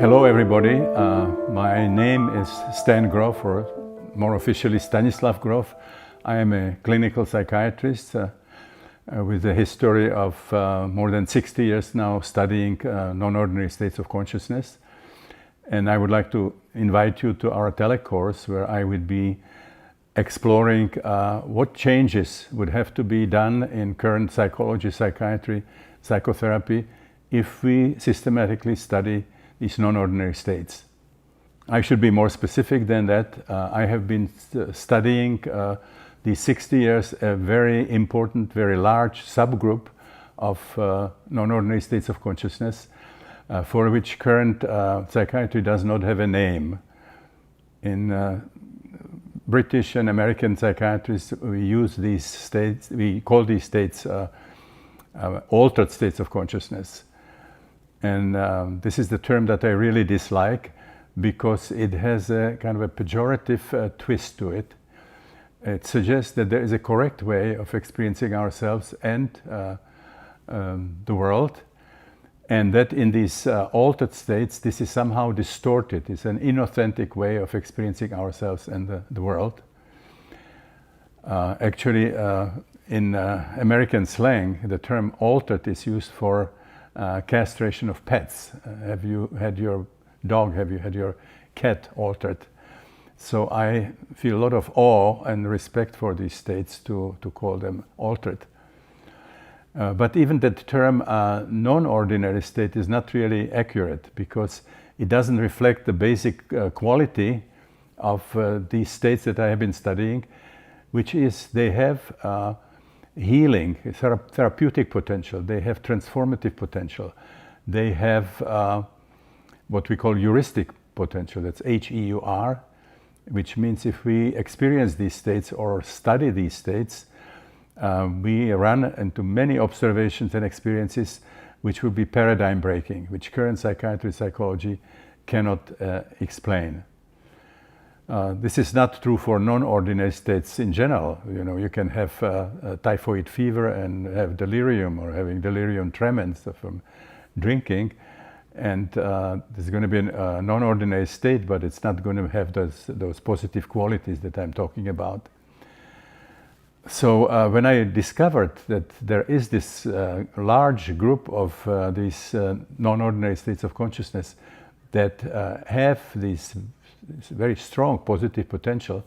Hello everybody, my name is Stan Grof, or more officially Stanislav Grof. I am a clinical psychiatrist with a history of more than 60 years now studying non-ordinary states of consciousness. And I would like to invite you to our telecourse where I would be exploring what changes would have to be done in current psychology, psychiatry, psychotherapy if we systematically study these non-ordinary states. I should be more specific than that. I have been studying these 60 years a very important, very large subgroup of non-ordinary states of consciousness for which current psychiatry does not have a name. In British and American psychiatrists, we use these states, we call these states altered states of consciousness. And this is the term that I really dislike because it has a kind of a pejorative twist to it. It suggests that there is a correct way of experiencing ourselves and the world, and that in these altered states, this is somehow distorted. It's an inauthentic way of experiencing ourselves and the world. Actually, in American slang, the term altered is used for castration of pets. Have you had your dog, have you had your cat altered? So I feel a lot of awe and respect for these states to call them altered. But even that term non-ordinary state is not really accurate because it doesn't reflect the basic quality of these states that I have been studying, which is they have healing, therapeutic potential, they have transformative potential, they have what we call heuristic potential, that's H-E-U-R, which means if we experience these states or study these states, we run into many observations and experiences which will be paradigm breaking, which current psychiatry, psychology cannot explain. This is not true for non-ordinary states in general. You know, you can have typhoid fever and have delirium, or having delirium tremens from drinking, and there's going to be a non-ordinary state, but it's not going to have those positive qualities that I'm talking about. So when I discovered that there is this large group of these non-ordinary states of consciousness that have these very strong positive potential,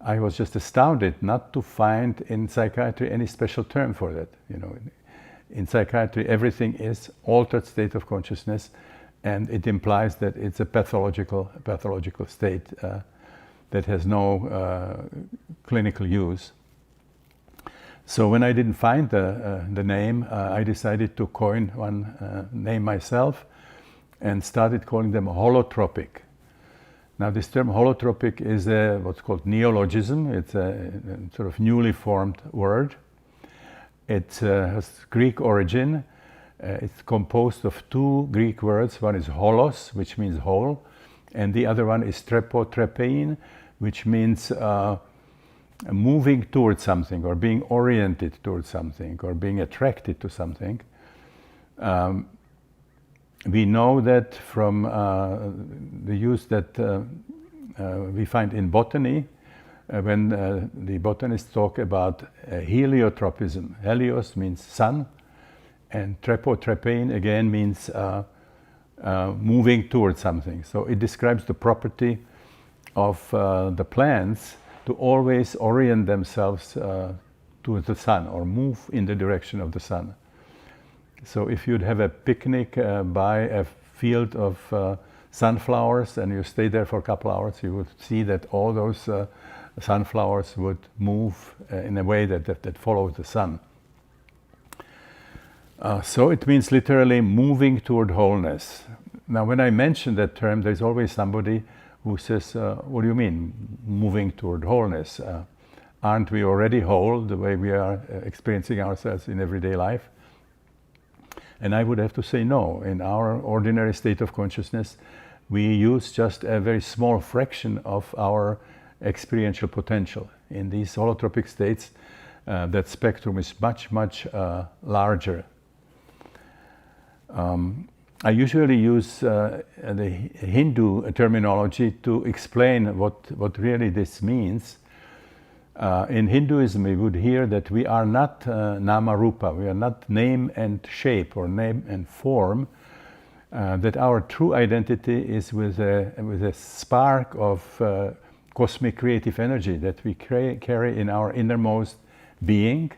I was just astounded not to find in psychiatry any special term for that. You know, in psychiatry, everything is altered state of consciousness, and it implies that it's a pathological state that has no clinical use. So when I didn't find the name, I decided to coin one name myself and started calling them holotropic. Now this term holotropic is what's called neologism. It's a sort of newly formed word. It has Greek origin. It's composed of two Greek words. One is holos, which means whole, and the other one is trepein, which means moving towards something, or being oriented towards something, or being attracted to something. We know that from the use that we find in botany, when the botanists talk about heliotropism. Helios means sun, and trepein again means moving towards something. So it describes the property of the plants to always orient themselves to the sun, or move in the direction of the sun. So if you'd have a picnic by a field of sunflowers and you stay there for a couple hours, you would see that all those sunflowers would move in a way that follows the sun. So it means literally moving toward wholeness. Now when I mention that term, there's always somebody who says, what do you mean, moving toward wholeness? Aren't we already whole the way we are experiencing ourselves in everyday life? And I would have to say no. In our ordinary state of consciousness, we use just a very small fraction of our experiential potential. In these holotropic states, that spectrum is much, much larger. I usually use the Hindu terminology to explain what really this means. In Hinduism, we would hear that we are not nama rupa, we are not name and shape or name and form, that our true identity is with a spark of cosmic creative energy that we carry in our innermost being.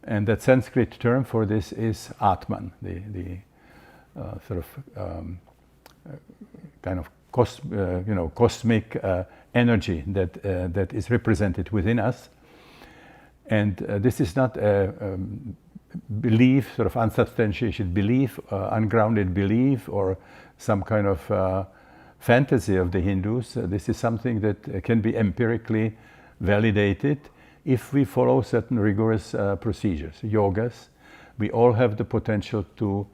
And that Sanskrit term for this is Atman, the sort of kind of cosmic energy that is represented within us. And this is not a belief, sort of unsubstantiated belief, ungrounded belief, or some kind of fantasy of the Hindus. This is something that can be empirically validated if we follow certain rigorous procedures, yogas. We all have the potential to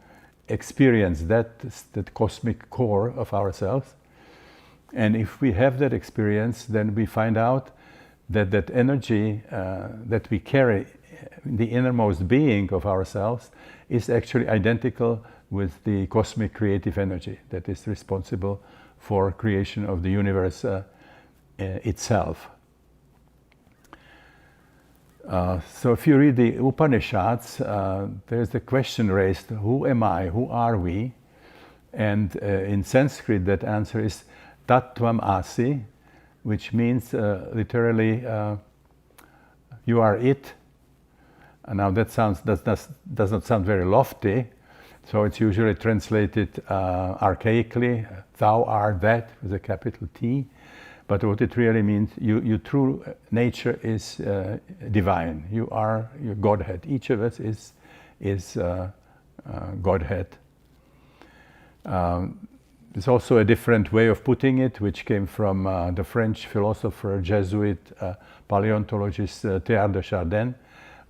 experience that cosmic core of ourselves. And if we have that experience, then we find out that that energy that we carry in the innermost being of ourselves is actually identical with the cosmic creative energy that is responsible for creation of the universe itself. So if you read the Upanishads, there's the question raised, who am I, who are we? And in Sanskrit that answer is Tattvam Asi, which means literally you are it. And now that does not sound very lofty, so it's usually translated archaically, thou art that, with a capital T. But what it really means, your true nature is divine. You are your Godhead. Each of us is Godhead. There's also a different way of putting it, which came from the French philosopher, Jesuit paleontologist Teilhard de Chardin,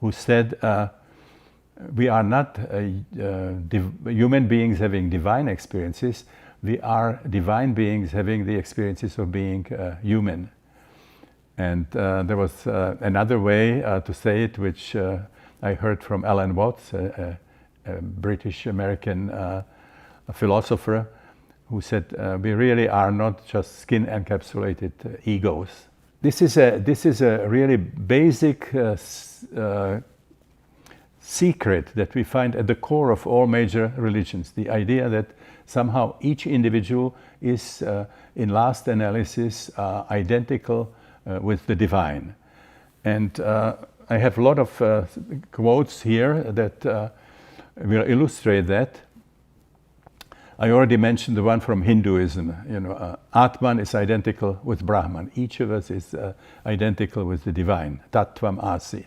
who said, we are not human beings having divine experiences, we are divine beings having the experiences of being human. And there was another way to say it, which I heard from Alan Watts, a British-American philosopher, who said, we really are not just skin-encapsulated egos. This is a really basic secret that we find at the core of all major religions, the idea that somehow each individual is, in last analysis, identical with the divine. And I have a lot of quotes here that will illustrate that. I already mentioned the one from Hinduism. Atman is identical with Brahman. Each of us is identical with the divine, Tattvam Asi.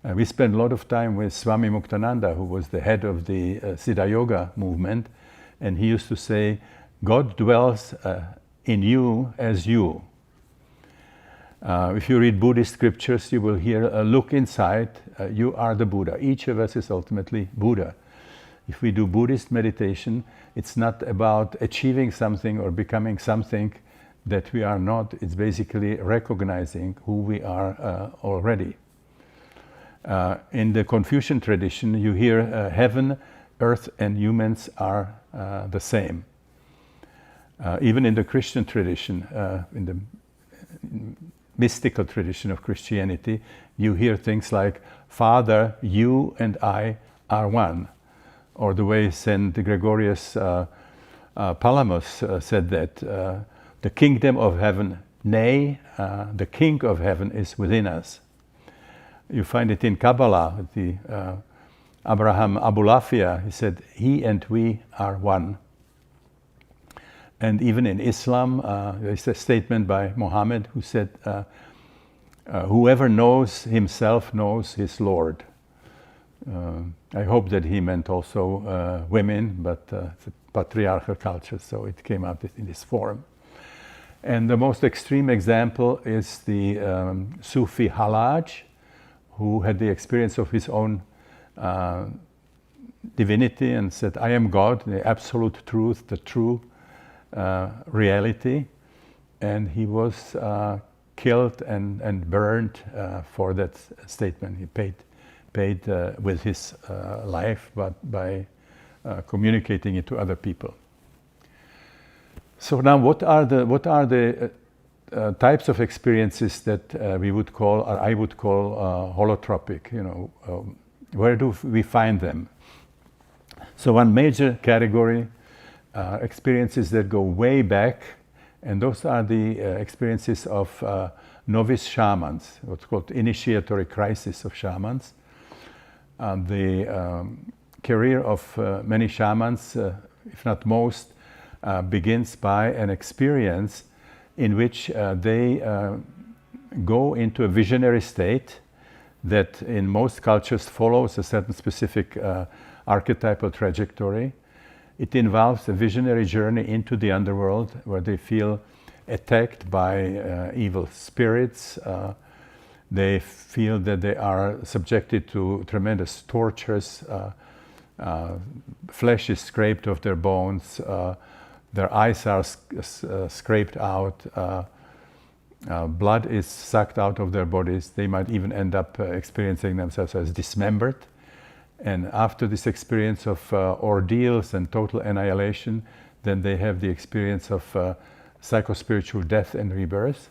We spent a lot of time with Swami Muktananda, who was the head of the Siddha Yoga movement, and he used to say, God dwells in you as you. If you read Buddhist scriptures, you will hear, look inside, you are the Buddha. Each of us is ultimately Buddha. If we do Buddhist meditation, it's not about achieving something or becoming something that we are not. It's basically recognizing who we are already. In the Confucian tradition, you hear heaven, earth, and humans are the same. Even in the Christian tradition, in the mystical tradition of Christianity, you hear things like, Father, you and I are one. Or the way St. Gregorius Palamas said that, the kingdom of heaven, nay, the king of heaven is within us. You find it in Kabbalah, the Abraham Abulafia, he said, he and we are one. And even in Islam, there's a statement by Muhammad who said, whoever knows himself knows his Lord. I hope that he meant also women, but it's a patriarchal culture, so it came out in this form. And the most extreme example is the Sufi Hallaj, who had the experience of his own divinity and said, I am God, the absolute truth, the true reality. And he was killed and burned for that statement. He paid with his life, but by communicating it to other people. So now, what are the types of experiences that we would call, or I would call, holotropic? Where do we find them? So one major category, experiences that go way back, and those are the experiences of novice shamans, what's called initiatory crisis of shamans. The career of many shamans, if not most, begins by an experience in which they go into a visionary state that in most cultures follows a certain specific archetypal trajectory. It involves a visionary journey into the underworld where they feel attacked by evil spirits. They feel that they are subjected to tremendous tortures. Flesh is scraped off their bones. Their eyes are scraped out. Blood is sucked out of their bodies. They might even end up experiencing themselves as dismembered. And after this experience of ordeals and total annihilation, then they have the experience of psychospiritual death and rebirth,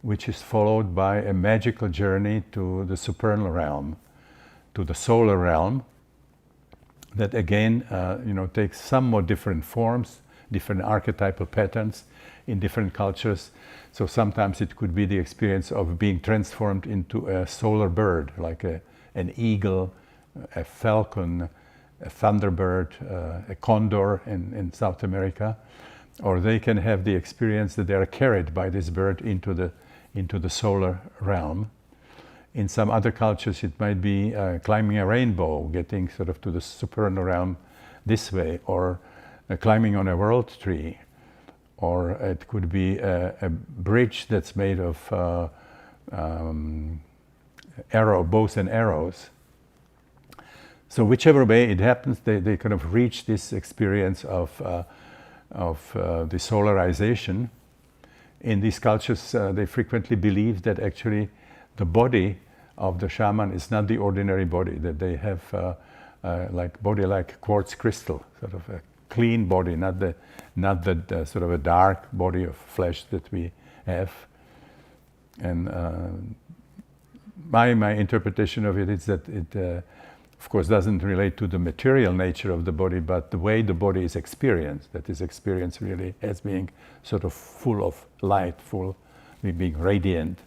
which is followed by a magical journey to the supernal realm, to the solar realm, that again, takes somewhat different forms, different archetypal patterns in different cultures. So sometimes it could be the experience of being transformed into a solar bird, like an eagle, a falcon, a thunderbird, a condor in South America. Or they can have the experience that they are carried by this bird into the solar realm. In some other cultures it might be climbing a rainbow, getting sort of to the supernal realm this way, or climbing on a world tree, or it could be a bridge that's made of bows and arrows. So whichever way it happens, they kind of reach this experience of the solarization. In these cultures, they frequently believe that actually the body of the shaman is not the ordinary body, that they have body like quartz crystal, sort of a clean body, not the sort of a dark body of flesh that we have. And my interpretation of it is that it of course doesn't relate to the material nature of the body, but the way the body is experienced, that is experienced really as being sort of full of light, being radiant.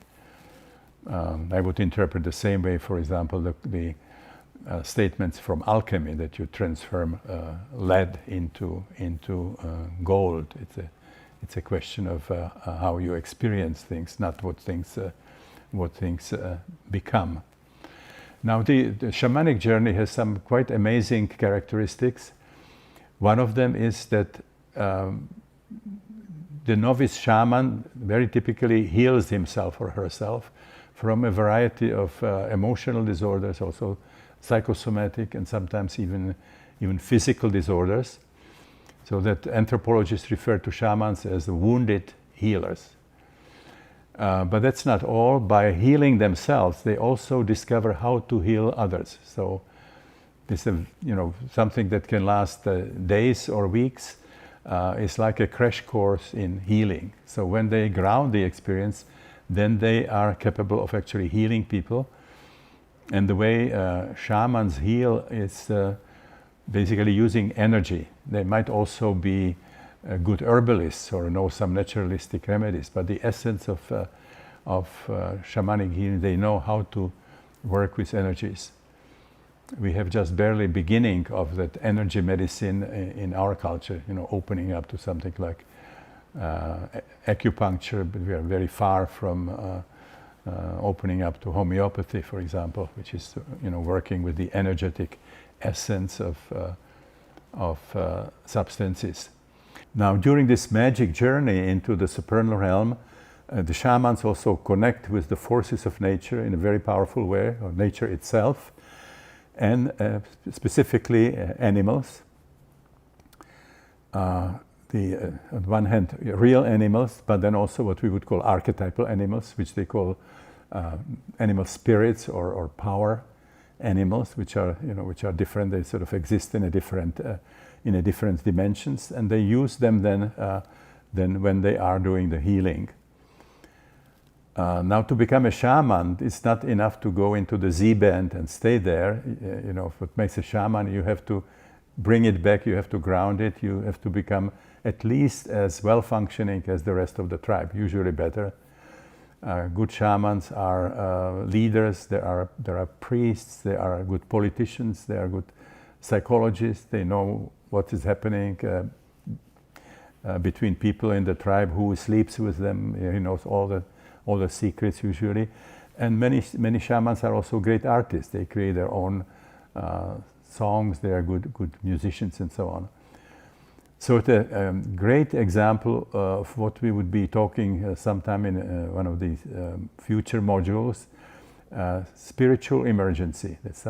I would interpret the same way, for example, the statements from alchemy that you transform lead into gold. It's a question of how you experience things, not what things become. Now, the shamanic journey has some quite amazing characteristics. One of them is that the novice shaman very typically heals himself or herself from a variety of emotional disorders, also psychosomatic and sometimes even physical disorders. So that anthropologists refer to shamans as the wounded healers. But that's not all. By healing themselves, they also discover how to heal others. So this is, something that can last days or weeks. Is like a crash course in healing. So when they ground the experience, then they are capable of actually healing people. And the way shamans heal is basically using energy. They might also be good herbalists or know some naturalistic remedies, but the essence of shamanic healing, they know how to work with energies. We have just barely beginning of that energy medicine in our culture, opening up to something like acupuncture, but we are very far from opening up to homeopathy, for example, which is working with the energetic essence of substances. Now, during this magic journey into the supernal realm, the shamans also connect with the forces of nature in a very powerful way, or nature itself, and specifically animals. On one hand, real animals, but then also what we would call archetypal animals, which they call animal spirits or power animals, which are different. They sort of exist in a different dimensions, and they use them then when they are doing the healing. Now, to become a shaman, it's not enough to go into the Z-band and stay there. What makes a shaman, you have to bring it back, you have to ground it, you have to become at least as well-functioning as the rest of the tribe, usually better. Good shamans are leaders, there are priests, they are good politicians, they are good psychologists, they know what is happening between people in the tribe, who sleeps with them, he knows all the secrets usually. And many shamans are also great artists. They create their own songs, they are good musicians and so on. So it's a great example of what we would be talking sometime in one of these future modules, spiritual emergency. That's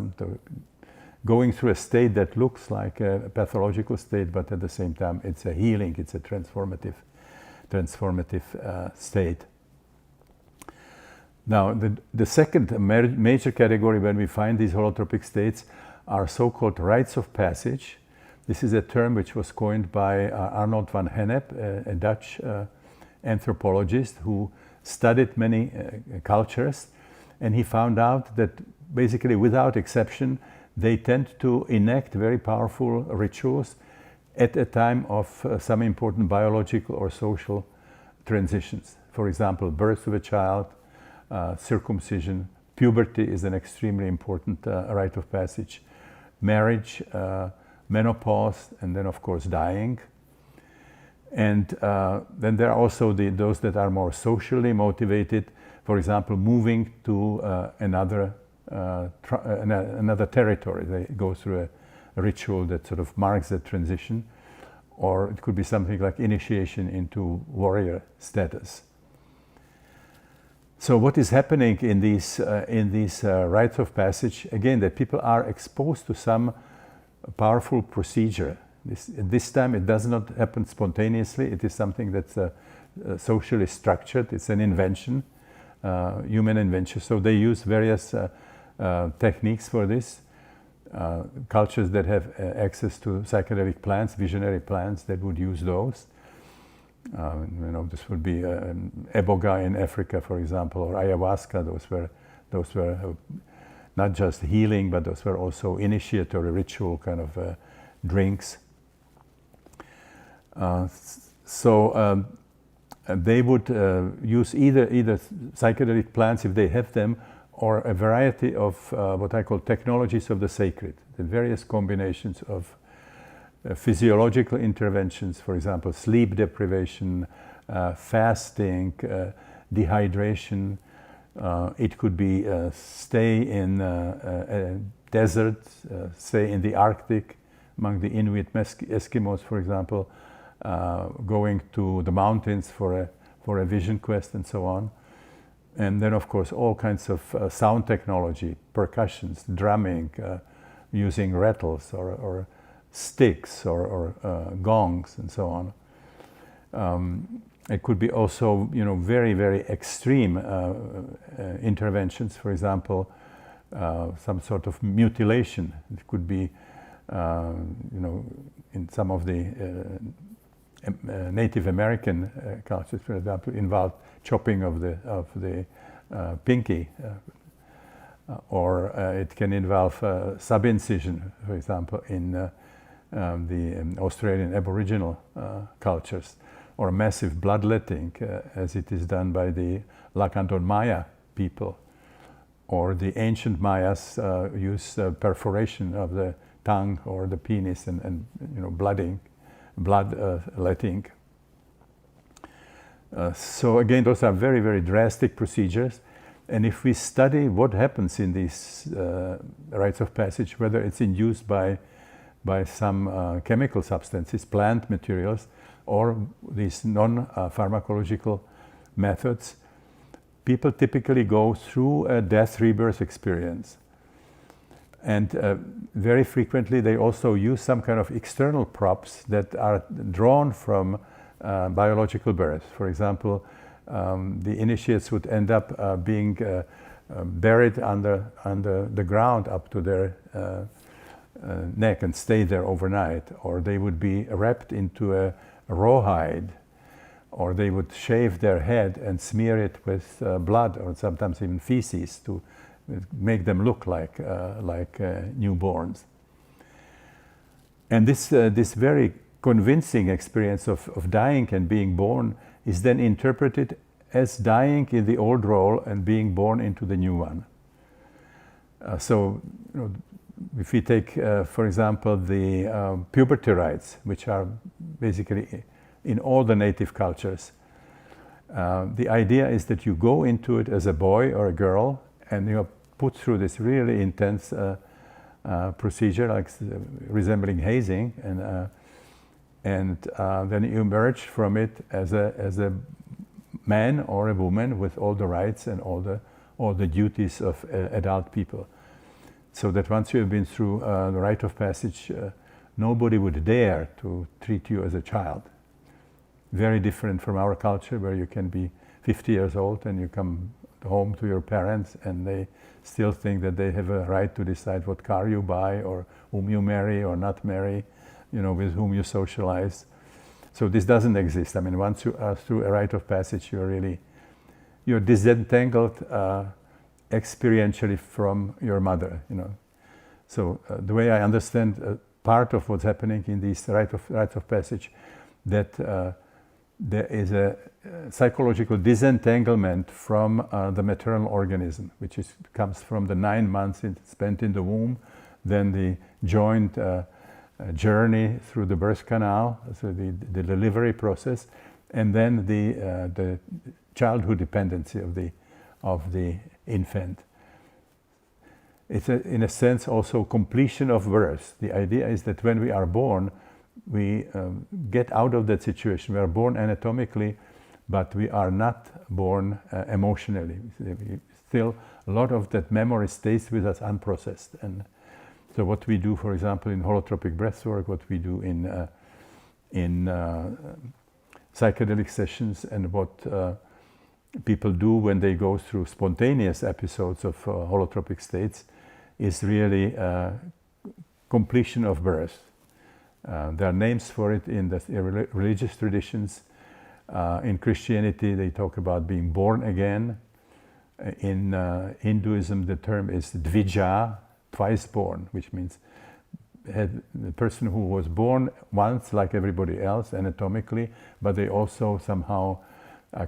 going through a state that looks like a pathological state, but at the same time it's a healing, it's a transformative state. Now, the second major category when we find these holotropic states are so-called rites of passage. This is a term which was coined by Arnold van Gennep, a Dutch anthropologist who studied many cultures, and he found out that basically without exception they tend to enact very powerful rituals at a time of some important biological or social transitions. For example, birth of a child, circumcision, puberty is an extremely important rite of passage, marriage, menopause, and then of course dying. And then there are also those that are more socially motivated, for example, moving to another territory. They go through a ritual that sort of marks that transition, or it could be something like initiation into warrior status. So what is happening in these rites of passage? Again, that people are exposed to some powerful procedure. This time it does not happen spontaneously. It is something that's socially structured. It's an invention, human invention. So they use various techniques for this. Cultures that have access to psychedelic plants, visionary plants, that would use those. This would be eboga in Africa, for example, or ayahuasca. Those were not just healing, but those were also initiatory ritual kind of drinks. They would use either psychedelic plants if they have them, or a variety of what I call technologies of the sacred, the various combinations of physiological interventions, for example, sleep deprivation, fasting, dehydration. It could be stay in a desert, stay in the Arctic, among the Inuit Eskimos, for example, going to the mountains for a vision quest and so on. And then, of course, all kinds of sound technology, percussions, drumming, using rattles or sticks or gongs and so on. It could be also, very, very extreme interventions. For example, some sort of mutilation. It could be, in some of the Native American cultures, for example, involved chopping of the pinky, or it can involve sub-incision, for example, in the Australian Aboriginal cultures, or massive bloodletting, as it is done by the Lacanton Maya people, or the ancient Mayas use perforation of the tongue or the penis and bloodletting. So again, those are very, very drastic procedures. And if we study what happens in these rites of passage, whether it's induced by some chemical substances, plant materials, or these non-pharmacological methods, people typically go through a death rebirth experience. And very frequently they also use some kind of external props that are drawn from biological birth. For example, the initiates would end up being buried under the ground up to their neck and stay there overnight, or they would be wrapped into a rawhide, or they would shave their head and smear it with blood or sometimes even feces to make them look like newborns. And this very convincing experience of dying and being born is then interpreted as dying in the old role and being born into the new one. So, if we take, for example, the puberty rights, which are basically in all the native cultures, the idea is that you go into it as a boy or a girl, and you're put through this really intense procedure, like resembling hazing, and then you emerge from it as a man or a woman with all the rights and all the duties of adult people. So that once you have been through the rite of passage, nobody would dare to treat you as a child. Very different from our culture, where you can be 50 years old and you come home to your parents and they still think that they have a right to decide what car you buy or whom you marry or not marry, with whom you socialize. So this doesn't exist. I mean, once you are through a rite of passage, you're disentangled experientially from your mother. So the way I understand part of what's happening in these rites of passage, that there is a psychological disentanglement from the maternal organism, which comes from the 9 months spent in the womb, then the joint journey through the birth canal, so the delivery process, and then the childhood dependency of the infant. It's in a sense also completion of birth. The idea is that when we are born, we get out of that situation. We are born anatomically, but we are not born emotionally. Still, a lot of that memory stays with us unprocessed. And so what we do, for example, in holotropic breathwork, what we do in psychedelic sessions, and what people do when they go through spontaneous episodes of holotropic states, is really completion of birth. There are names for it in the religious traditions. In Christianity, they talk about being born again. In Hinduism, the term is dvija, twice born, which means the person who was born once like everybody else anatomically, but they also somehow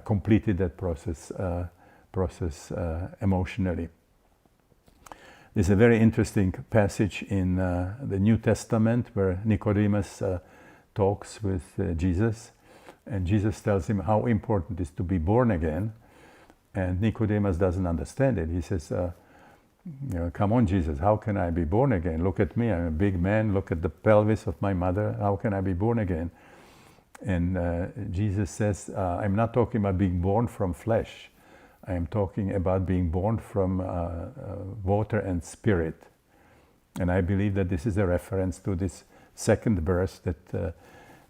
completed that process emotionally. There's a very interesting passage in the New Testament where Nicodemus talks with Jesus, and Jesus tells him how important it is to be born again, and Nicodemus doesn't understand it. He says, come on, Jesus, how can I be born again? Look at me, I'm a big man, look at the pelvis of my mother, how can I be born again? And Jesus says, I'm not talking about being born from flesh. I am talking about being born from water and spirit. And I believe that this is a reference to this second birth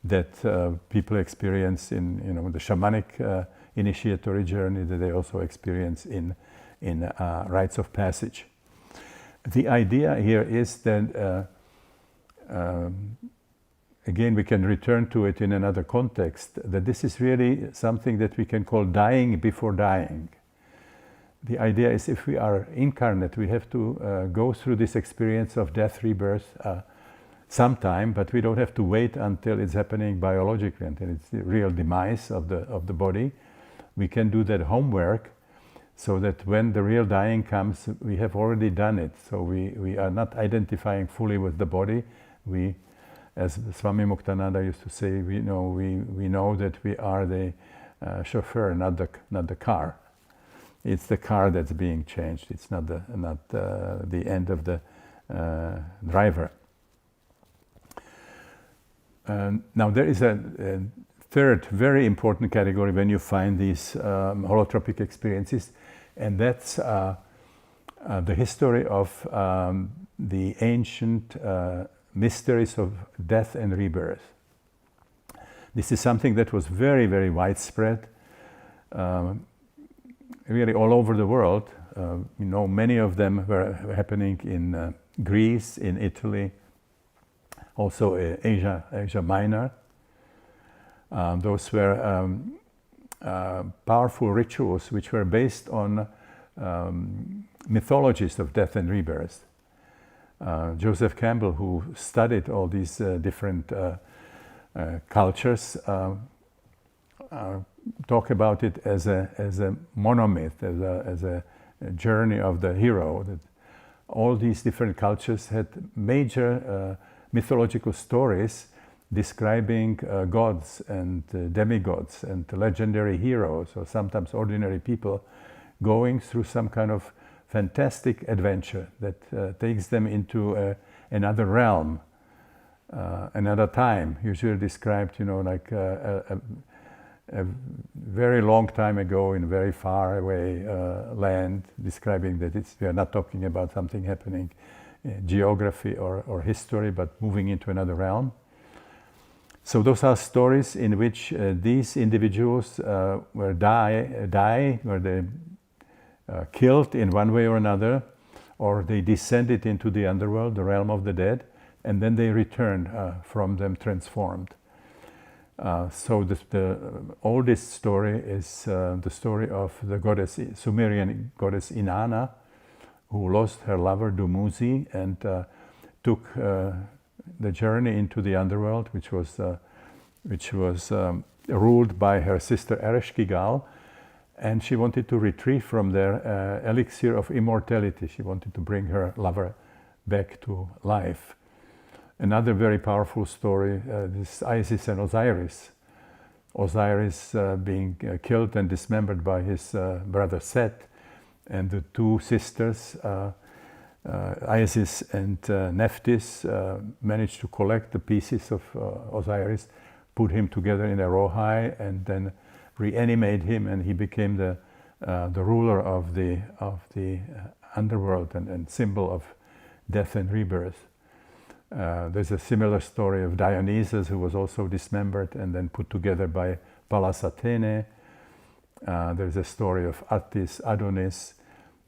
that people experience in the shamanic initiatory journey, that they also experience in rites of passage. The idea here is that again, we can return to it in another context, that this is really something that we can call dying before dying. The idea is, if we are incarnate, we have to go through this experience of death, rebirth sometime, but we don't have to wait until it's happening biologically, until it's the real demise of the body. We can do that homework so that when the real dying comes, we have already done it. So we are not identifying fully with the body. We, as Swami Muktananda used to say, we know that we are the chauffeur, not the car. It's the car that's being changed. It's not the end of the driver. Now there is a third very important category when you find these holotropic experiences, and that's the history of the ancient mysteries of death and rebirth. This is something that was very, very widespread, really all over the world. We know many of them were happening in Greece, in Italy, also Asia Minor. Those were powerful rituals which were based on mythologies of death and rebirth. Joseph Campbell, who studied all these different cultures, talk about it as a monomyth, as a journey of the hero. That all these different cultures had major mythological stories describing gods and demigods and legendary heroes, or sometimes ordinary people, going through some kind of fantastic adventure that takes them into another realm, another time, usually described, like a very long time ago in a very far away land, describing that we are not talking about something happening in geography or history, but moving into another realm. So those are stories in which these individuals were they killed in one way or another, or they descended into the underworld, the realm of the dead, and then they returned from them transformed. So the oldest story is the story of the Sumerian goddess Inanna, who lost her lover Dumuzi and took the journey into the underworld, which was ruled by her sister Ereshkigal, and she wanted to retrieve from there elixir of immortality. She wanted to bring her lover back to life. Another very powerful story is Isis and Osiris. Osiris being killed and dismembered by his brother Set, and the two sisters, Isis and Nephthys, managed to collect the pieces of Osiris, put him together in a rawhide, and then reanimate him, and he became the ruler of the underworld and symbol of death and rebirth. There's a similar story of Dionysus, who was also dismembered and then put together by Pallas Athene. There's a story of Attis, Adonis.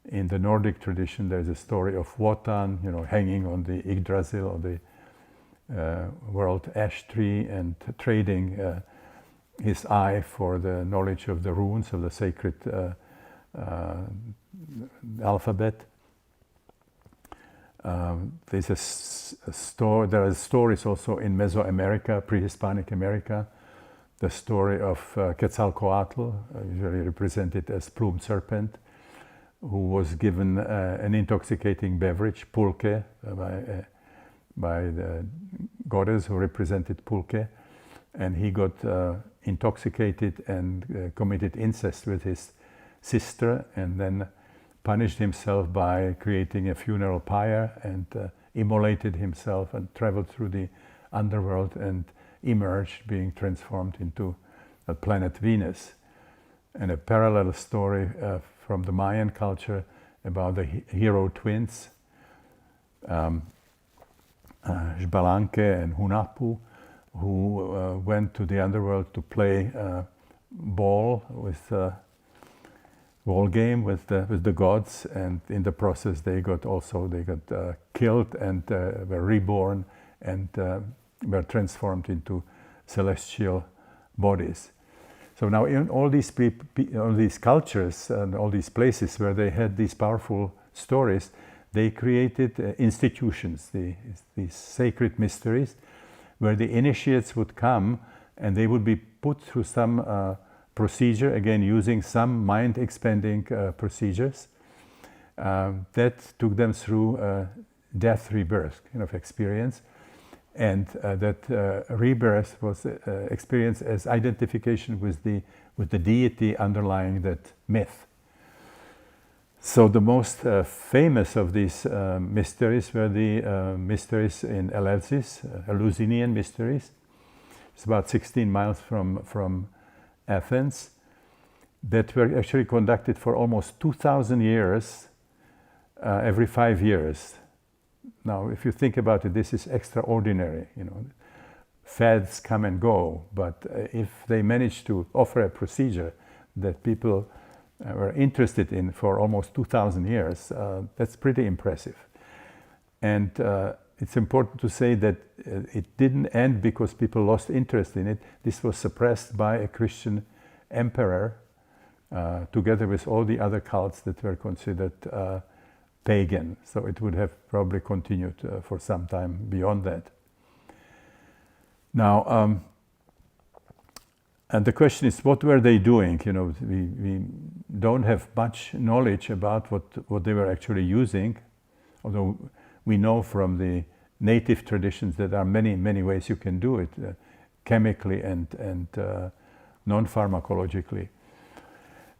In the Nordic tradition, there's a story of Wotan, hanging on the Yggdrasil, or the world ash tree, and trading his eye for the knowledge of the runes of the sacred alphabet. There are stories also in Mesoamerica, pre-Hispanic America. The story of Quetzalcoatl, usually represented as plumed serpent, who was given an intoxicating beverage, pulque, by the goddess who represented pulque, and he got intoxicated and committed incest with his sister, and then punished himself by creating a funeral pyre and immolated himself and traveled through the underworld and emerged, being transformed into a planet Venus. And a parallel story from the Mayan culture about the hero twins, Xbalanque and Hunahpu, who went to the underworld to play ball game with the gods, and in the process they got killed and were reborn and were transformed into celestial bodies. So now in all these cultures and all these places where they had these powerful stories, they created institutions, these sacred mysteries, where the initiates would come and they would be put through some procedure, again using some mind-expanding procedures that took them through death rebirth kind of experience, and that rebirth was experienced as identification with the deity underlying that myth. So the most famous of these mysteries were the mysteries in Eleusis, Lucinian Mysteries. It's about 16 miles from Athens, that were actually conducted for almost 2,000 years, every 5 years. Now, if you think about it, this is extraordinary. Fads come and go, but if they manage to offer a procedure that people were interested in for almost 2,000 years, that's pretty impressive. And it's important to say that it didn't end because people lost interest in it. This was suppressed by a Christian emperor, together with all the other cults that were considered pagan. So it would have probably continued for some time beyond that. Now, and the question is, what were they doing? You know, we don't have much knowledge about what they were actually using, although we know from the native traditions that there are many ways you can do it, chemically and non-pharmacologically.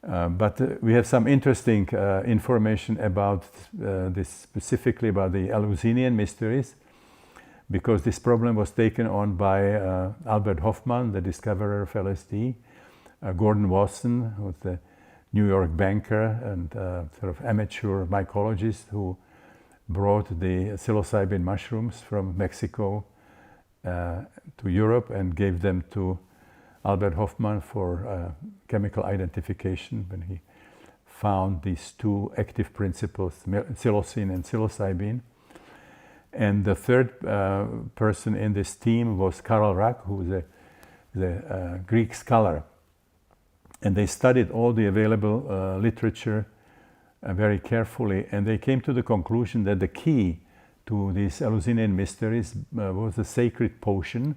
But we have some interesting information about this, specifically about the Lucinian Mysteries, because this problem was taken on by Albert Hofmann, the discoverer of LSD, Gordon Wasson, who was the New York banker and sort of amateur mycologist who brought the psilocybin mushrooms from Mexico to Europe and gave them to Albert Hofmann for chemical identification when he found these two active principles, psilocin and psilocybin. And the third person in this team was Karl Rack, who was the Greek scholar. And they studied all the available literature very carefully, and they came to the conclusion that the key to these Eleusinian mysteries was a sacred potion,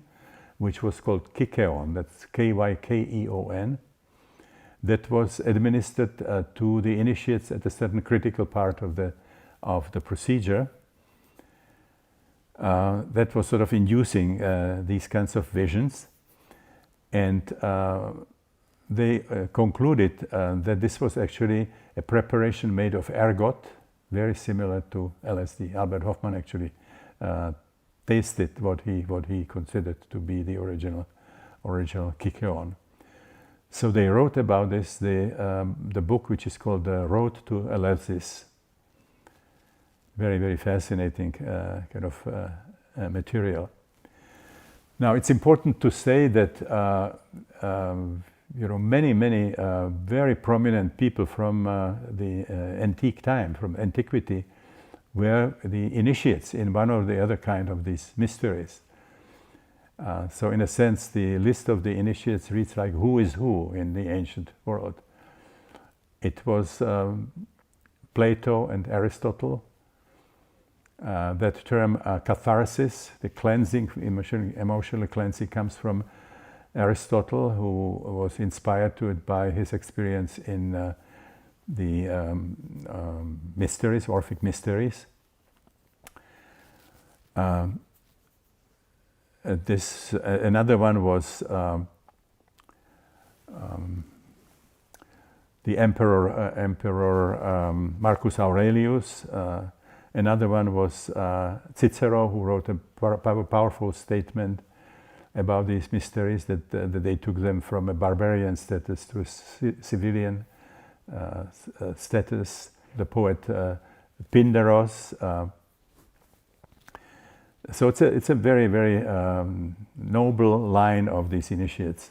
which was called Kykeon, that's Kykeon, that was administered to the initiates at a certain critical part of the procedure. That was sort of inducing these kinds of visions, and they concluded that this was actually a preparation made of ergot, very similar to LSD. Albert Hofmann actually tasted what he considered to be the original Kykeon. So they wrote about this, the book which is called The Road to Eleusis. Very very fascinating kind of material. Now it's important to say that many very prominent people from the antique time, from antiquity, were the initiates in one or the other kind of these mysteries. So in a sense, the list of the initiates reads like who is who in the ancient world. It was Plato and Aristotle. That term catharsis, the cleansing, emotional cleansing, comes from Aristotle, who was inspired to it by his experience in the mysteries, Orphic mysteries. Another one was the Emperor Marcus Aurelius. Another one was Cicero, who wrote a powerful statement about these mysteries, that they took them from a barbarian status to a civilian status. The poet Pindaros. So it's a very, very noble line of these initiates.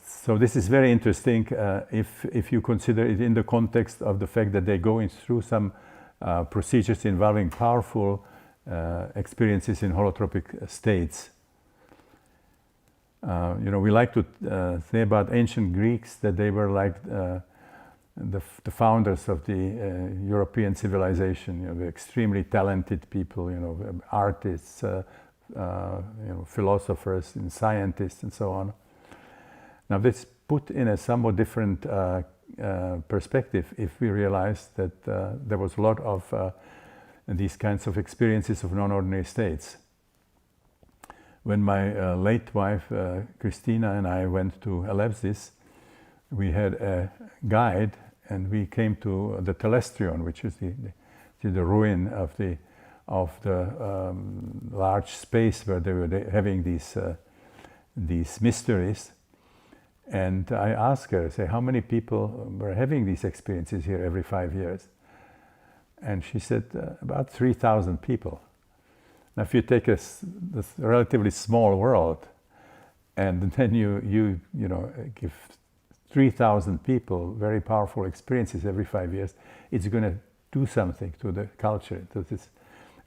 So this is very interesting if you consider it in the context of the fact that they're going through some procedures involving powerful experiences in holotropic states. We like to say about ancient Greeks that they were like the founders of the European civilization. They're extremely talented people, artists, philosophers and scientists and so on. Now this put in a somewhat different perspective if we realize that there was a lot of these kinds of experiences of non-ordinary states. When my late wife Christina and I went to Eleusis, we had a guide and we came to the Telestrion, which is the ruin of the large space where they were having these mysteries. And I asked her, say, how many people were having these experiences here every 5 years? And she said, about 3,000 people. Now, if you take this relatively small world, and then you give 3,000 people, very powerful experiences every 5 years, it's going to do something to the culture. So this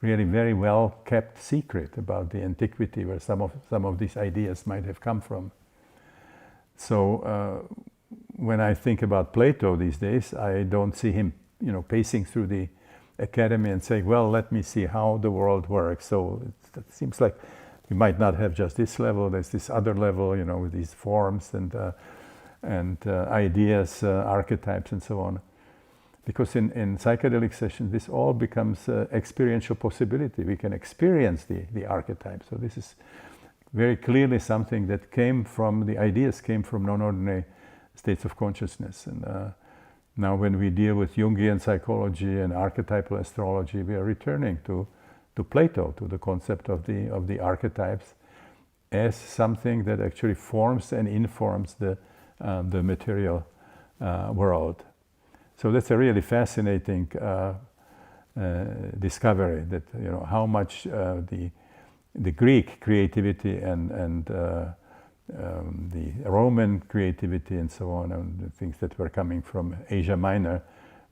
really very well kept secret about the antiquity where some of these ideas might have come from. So when I think about Plato these days, I don't see him, pacing through the academy and saying, well, let me see how the world works. So it seems like we might not have just this level, there's this other level, with these forms and ideas, archetypes and so on. Because in psychedelic sessions, this all becomes experiential possibility. We can experience the archetype. So this is very clearly something that came from, the ideas came from non-ordinary states of consciousness. And now when we deal with Jungian psychology and archetypal astrology, we are returning to Plato, to the concept of the archetypes as something that actually forms and informs the material world. So that's a really fascinating discovery, that how much the Greek creativity and the Roman creativity and so on, and the things that were coming from Asia Minor,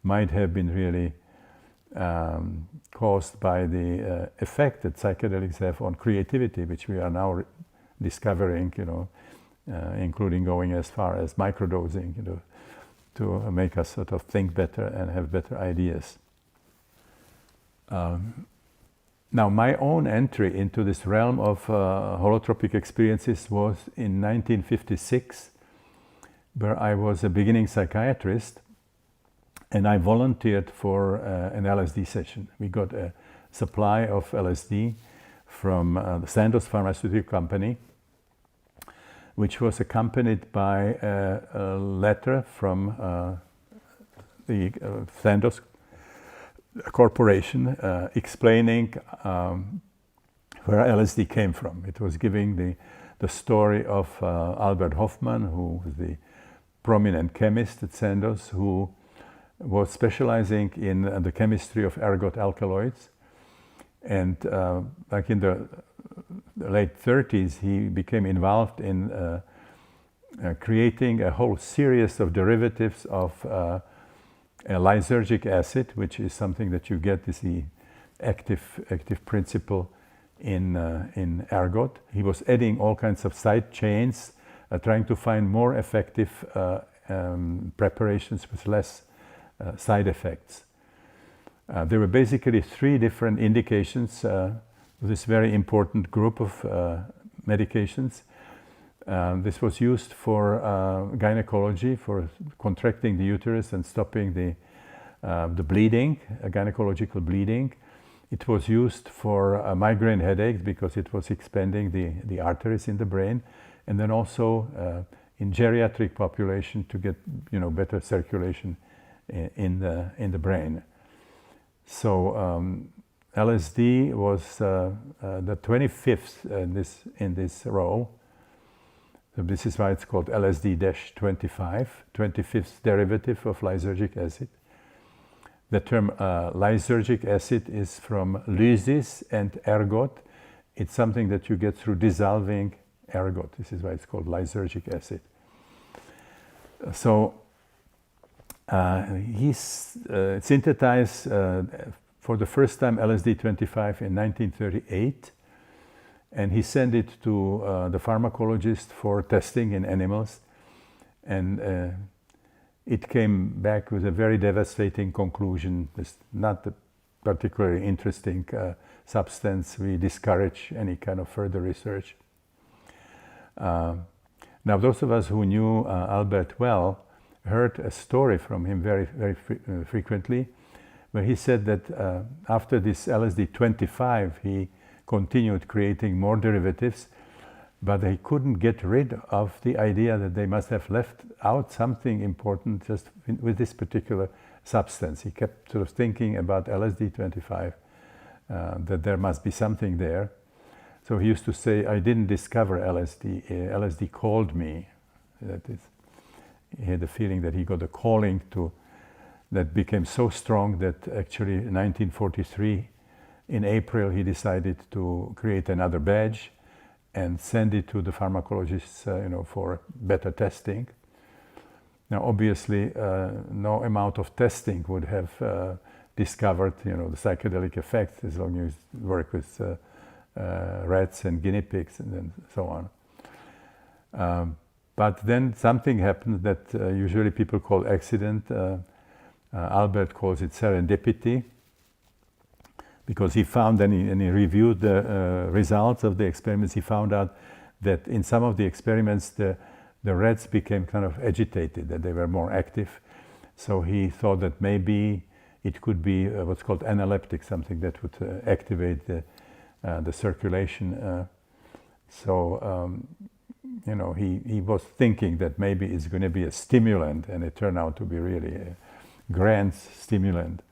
might have been really caused by the effect that psychedelics have on creativity, which we are now discovering, including going as far as microdosing, to make us sort of think better and have better ideas. Now, my own entry into this realm of holotropic experiences was in 1956, where I was a beginning psychiatrist, and I volunteered for an LSD session. We got a supply of LSD from the Sandoz Pharmaceutical Company, which was accompanied by a letter from the Sandoz Corporation explaining where LSD came from. It was giving the story of Albert Hofmann, who was the prominent chemist at Sandoz, who was specializing in the chemistry of ergot alkaloids. And like in the late 30s, he became involved in creating a whole series of derivatives of a lysergic acid, which is something that you get is the active principle in ergot. He was adding all kinds of side chains, trying to find more effective preparations with less side effects. There were basically 3 different indications of this very important group of medications. This was used for gynecology, for contracting the uterus and stopping the bleeding, gynecological bleeding. It was used for migraine headaches because it was expanding the arteries in the brain, and then also in geriatric population to get better circulation in the brain. So LSD was the 25th in this row. So this is why it's called LSD-25, 25th derivative of lysergic acid. The term lysergic acid is from lysis and ergot. It's something that you get through dissolving ergot. This is why it's called lysergic acid. So he synthesized for the first time LSD-25 in 1938, and he sent it to the pharmacologist for testing in animals, and it came back with a very devastating conclusion. It's not a particularly interesting substance. We discourage any kind of further research. Now, those of us who knew Albert well heard a story from him very frequently, where he said that after this LSD-25, he continued creating more derivatives, but he couldn't get rid of the idea that they must have left out something important just with this particular substance. He kept sort of thinking about LSD-25, that there must be something there. So he used to say, I didn't discover LSD, LSD called me. That is, he had the feeling that he got a calling that became so strong that actually in 1943, in April, he decided to create another badge and send it to the pharmacologists, for better testing. Now, obviously, no amount of testing would have discovered, the psychedelic effects as long as you work with rats and guinea pigs and so on. But then something happened that usually people call accident. Albert calls it serendipity, because he found, and he reviewed the results of the experiments, he found out that in some of the experiments the rats became kind of agitated, that they were more active. So he thought that maybe it could be what's called analeptic, something that would activate the circulation. He was thinking that maybe it's going to be a stimulant, and it turned out to be really a grand stimulant.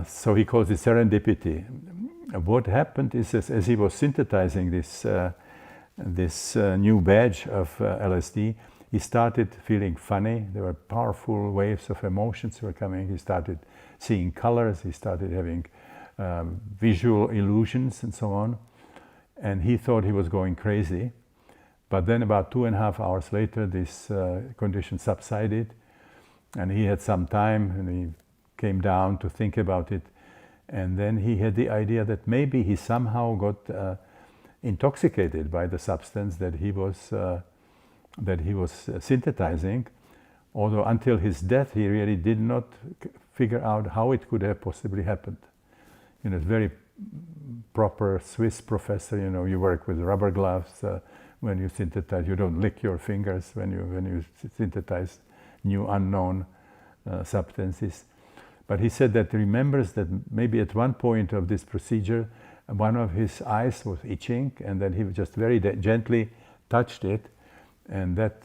So he calls it serendipity. What happened is, as he was synthesizing this new batch of LSD, he started feeling funny. There were powerful waves of emotions were coming. He started seeing colors. He started having visual illusions and so on. And he thought he was going crazy. But then about 2.5 hours later, this condition subsided. And he had some time, and he came down to think about it. And then he had the idea that maybe he somehow got intoxicated by the substance that he was synthesizing. Although until his death, he really did not figure out how it could have possibly happened. Very proper Swiss professor. You work with rubber gloves when you synthesize. You don't lick your fingers when you synthesize new unknown substances. But he said that he remembers that maybe at one point of this procedure, one of his eyes was itching, and then he just very gently touched it, and that,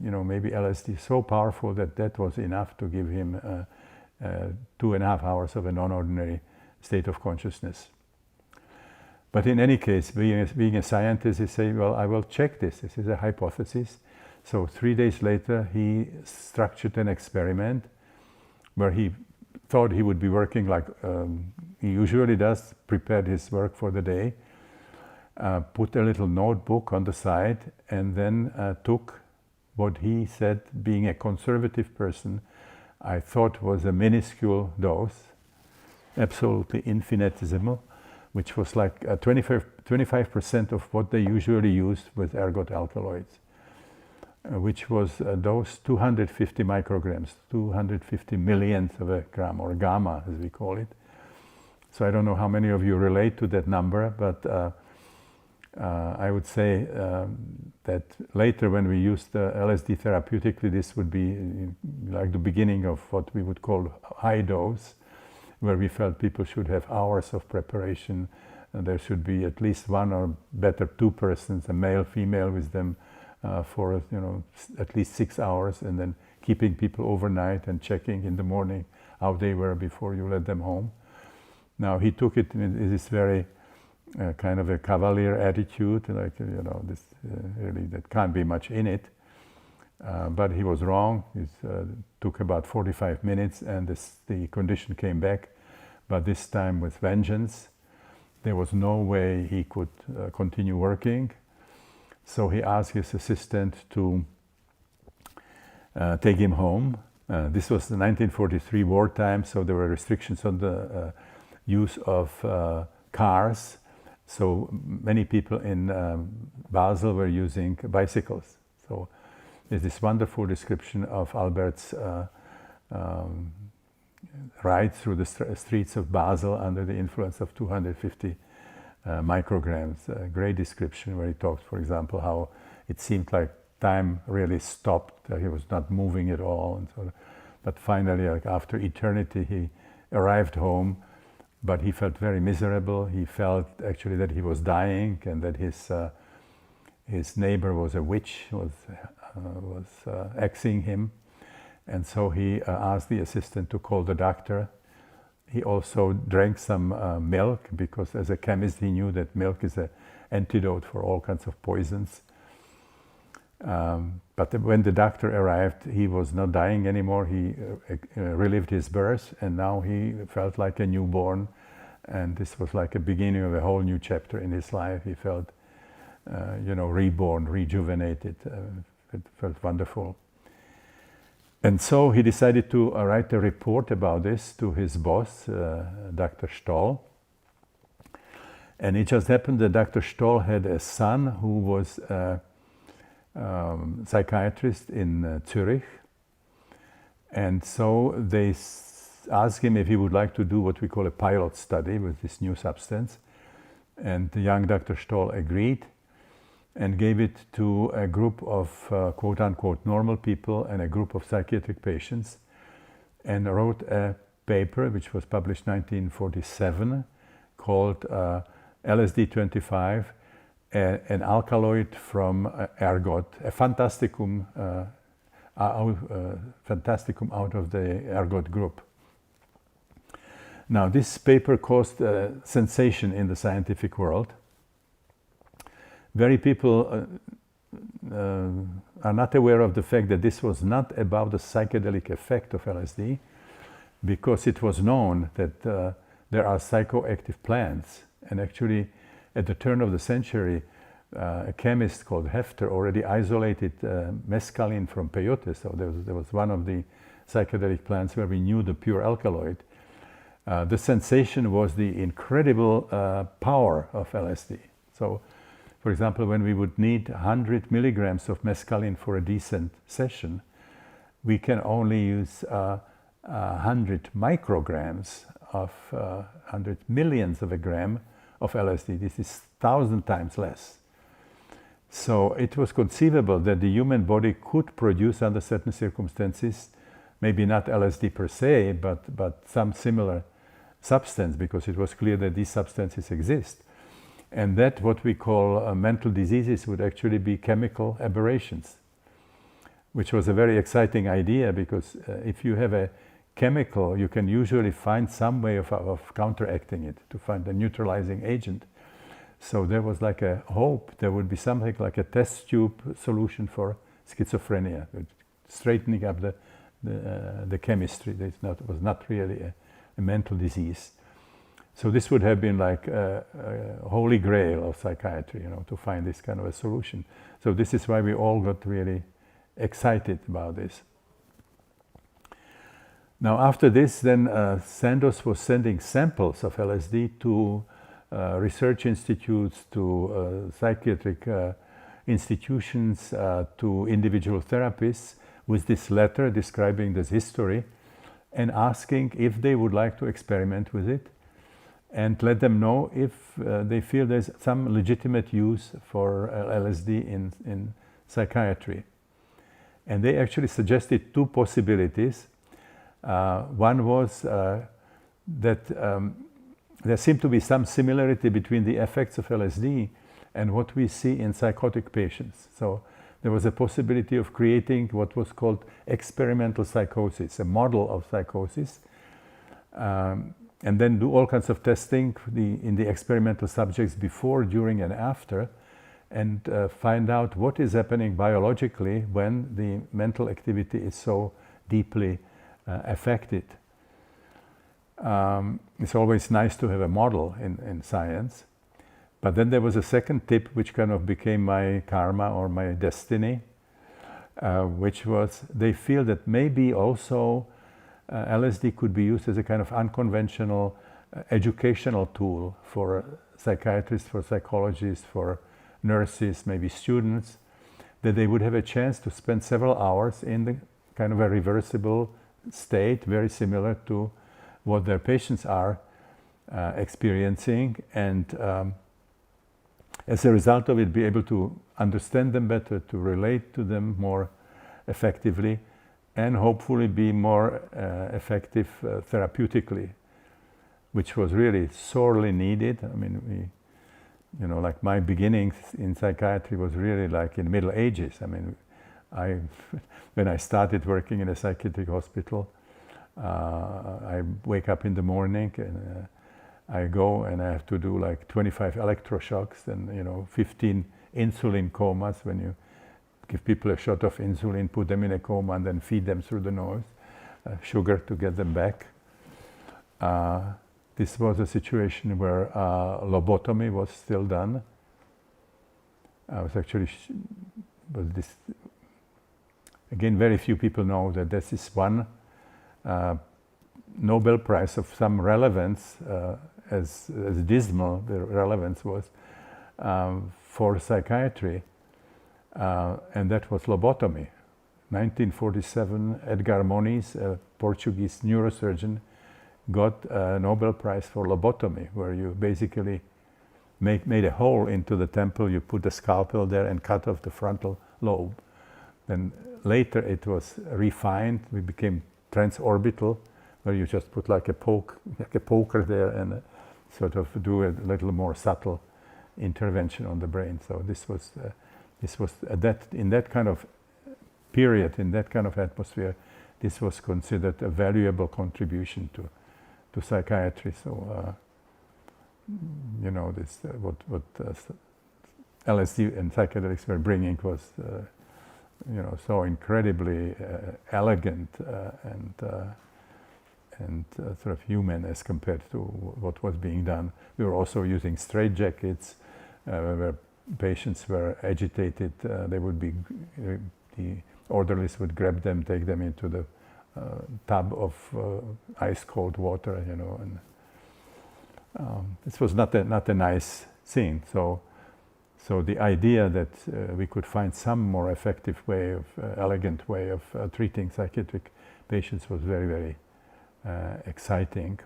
maybe LSD is so powerful that was enough to give him 2.5 hours of a non-ordinary state of consciousness. But in any case, being a scientist, he said, well, I will check this. This is a hypothesis. So 3 days later, he structured an experiment where he thought he would be working like he usually does, prepared his work for the day, put a little notebook on the side, and then took what he said, being a conservative person, I thought was a minuscule dose, absolutely infinitesimal, which was like 25% of what they usually use with ergot alkaloids, which was a dose 250 micrograms, 250 millionths of a gram, or gamma as we call it. So I don't know how many of you relate to that number, but I would say that later when we use the LSD therapeutically, this would be like the beginning of what we would call high dose, where we felt people should have hours of preparation, and there should be at least one or better two persons, a male, female, with them for at least 6 hours, and then keeping people overnight and checking in the morning how they were before you let them home. Now he took it in this very kind of a cavalier attitude, like this really that can't be much in it. But he was wrong. It took about 45 minutes, and the condition came back, but this time with vengeance. There was no way he could continue working. So he asked his assistant to take him home. This was the 1943 wartime, so there were restrictions on the use of cars. So many people in Basel were using bicycles. So there's this wonderful description of Albert's ride through the streets of Basel under the influence of 250 micrograms. A great description where he talks, for example, how it seemed like time really stopped. He was not moving at all. And so, but finally, like after eternity, he arrived home, but he felt very miserable. He felt actually that he was dying, and that his neighbor was a witch, was axing him. And so he asked the assistant to call the doctor. He also drank some milk, because as a chemist he knew that milk is an antidote for all kinds of poisons. But when the doctor arrived, he was not dying anymore. He relived his birth, and now he felt like a newborn. And this was like a beginning of a whole new chapter in his life. He felt, reborn, rejuvenated. It felt wonderful. And so he decided to write a report about this to his boss, Dr. Stoll. And it just happened that Dr. Stoll had a son who was a psychiatrist in Zurich. And so they asked him if he would like to do what we call a pilot study with this new substance. And the young Dr. Stoll agreed and gave it to a group of quote-unquote normal people and a group of psychiatric patients, and wrote a paper which was published in 1947 called LSD-25, an alkaloid from ergot, a fantasticum, fantasticum out of the ergot group. Now, this paper caused a sensation in the scientific world. Very people are not aware of the fact that this was not about the psychedelic effect of LSD, because it was known that there are psychoactive plants. And actually, at the turn of the century, a chemist called Hefter already isolated mescaline from peyote. So there was one of the psychedelic plants where we knew the pure alkaloid. The sensation was the incredible power of LSD. So, for example, when we would need 100 milligrams of mescaline for a decent session, we can only use 100 micrograms of 100 millionths of a gram of LSD. This is 1,000 times less. So it was conceivable that the human body could produce under certain circumstances, maybe not LSD per se, but some similar substance, because it was clear that these substances exist. And that what we call mental diseases would actually be chemical aberrations, which was a very exciting idea, because if you have a chemical, you can usually find some way of counteracting it, to find a neutralizing agent. So there was like a hope there would be something like a test tube solution for schizophrenia, straightening up the chemistry. It was not really a mental disease. So this would have been like a holy grail of psychiatry, to find this kind of a solution. So this is why we all got really excited about this. Now after this, then Sandoz was sending samples of LSD to research institutes, to psychiatric institutions, to individual therapists, with this letter describing this history and asking if they would like to experiment with it, and let them know if they feel there's some legitimate use for LSD in psychiatry. And they actually suggested two possibilities. One was that there seemed to be some similarity between the effects of LSD and what we see in psychotic patients. So there was a possibility of creating what was called experimental psychosis, a model of psychosis, and then do all kinds of testing in the experimental subjects before, during, and after, and find out what is happening biologically when the mental activity is so deeply affected. It's always nice to have a model in science. But then there was a second tip which kind of became my karma or my destiny, which was they feel that maybe also LSD could be used as a kind of unconventional educational tool for psychiatrists, for psychologists, for nurses, maybe students, that they would have a chance to spend several hours in the kind of a reversible state, very similar to what their patients are experiencing, and as a result of it, be able to understand them better, to relate to them more effectively, and hopefully be more effective therapeutically, which was really sorely needed. I mean, like my beginnings in psychiatry was really like in Middle Ages. I mean, when I started working in a psychiatric hospital, I wake up in the morning and I go and I have to do like 25 electroshocks and 15 insulin comas, when you give people a shot of insulin, put them in a coma, and then feed them through the nose sugar to get them back. This was a situation where lobotomy was still done. I was actually again, very few people know that this is one Nobel Prize of some relevance, as dismal the relevance was, for psychiatry, and that was lobotomy. 1947, Edgar Moniz, a Portuguese neurosurgeon, got a Nobel Prize for lobotomy, where you basically made a hole into the temple, you put a scalpel there and cut off the frontal lobe. Then later it was refined, it became transorbital, where you just put like a poker there and sort of do a little more subtle intervention on the brain. So this was in that kind of period, in that kind of atmosphere, this was considered a valuable contribution to psychiatry. So you know, this what LSD and psychedelics were bringing was you know, so incredibly elegant and sort of human as compared to what was being done. We were also using straitjackets where patients were agitated. They would be the orderlies would grab them, take them into the tub of ice cold water, you know, and this was not a nice thing. So the idea that we could find some more effective way of elegant way of treating psychiatric patients was very, very exciting.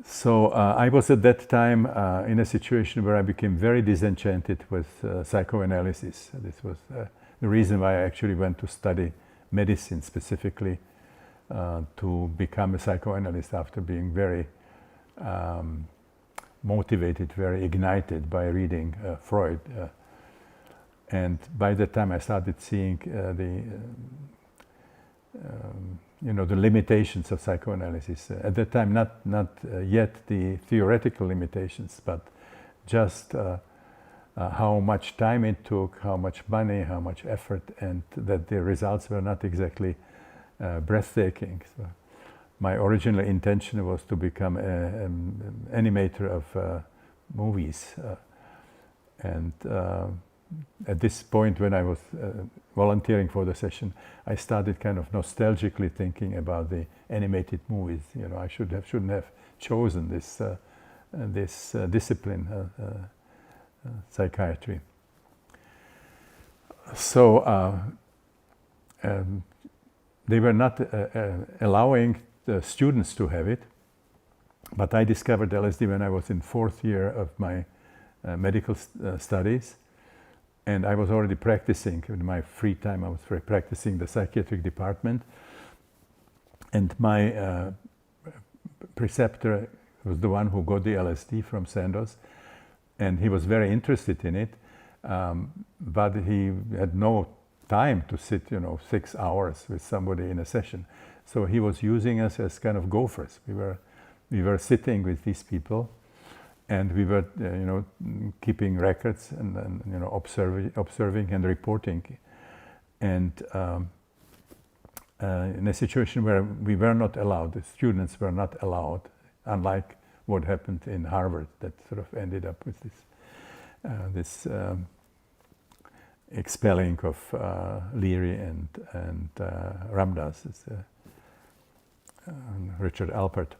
So I was at that time in a situation where I became very disenchanted with psychoanalysis. This was the reason why I actually went to study medicine specifically, to become a psychoanalyst after being very motivated, very ignited by reading Freud. And by the time I started seeing the limitations of psychoanalysis. At that time, not yet the theoretical limitations, but just how much time it took, how much money, how much effort, and that the results were not exactly breathtaking. So my original intention was to become an animator of movies. And at this point, when I was volunteering for the session, I started kind of nostalgically thinking about the animated movies. You know, I shouldn't have chosen this discipline, psychiatry. So they were not allowing the students to have it, but I discovered LSD when I was in 4th year of my medical studies. And I was already practicing in my free time. I was practicing the psychiatric department, and my preceptor was the one who got the LSD from Sandoz, and he was very interested in it, but he had no time to sit, 6 hours with somebody in a session. So he was using us as kind of gophers. We were sitting with these people. And we were, keeping records and observing and reporting. And in a situation where we were not allowed, the students were not allowed, unlike what happened in Harvard, that sort of ended up with this expelling of Leary and Ramdas, Richard Alpert.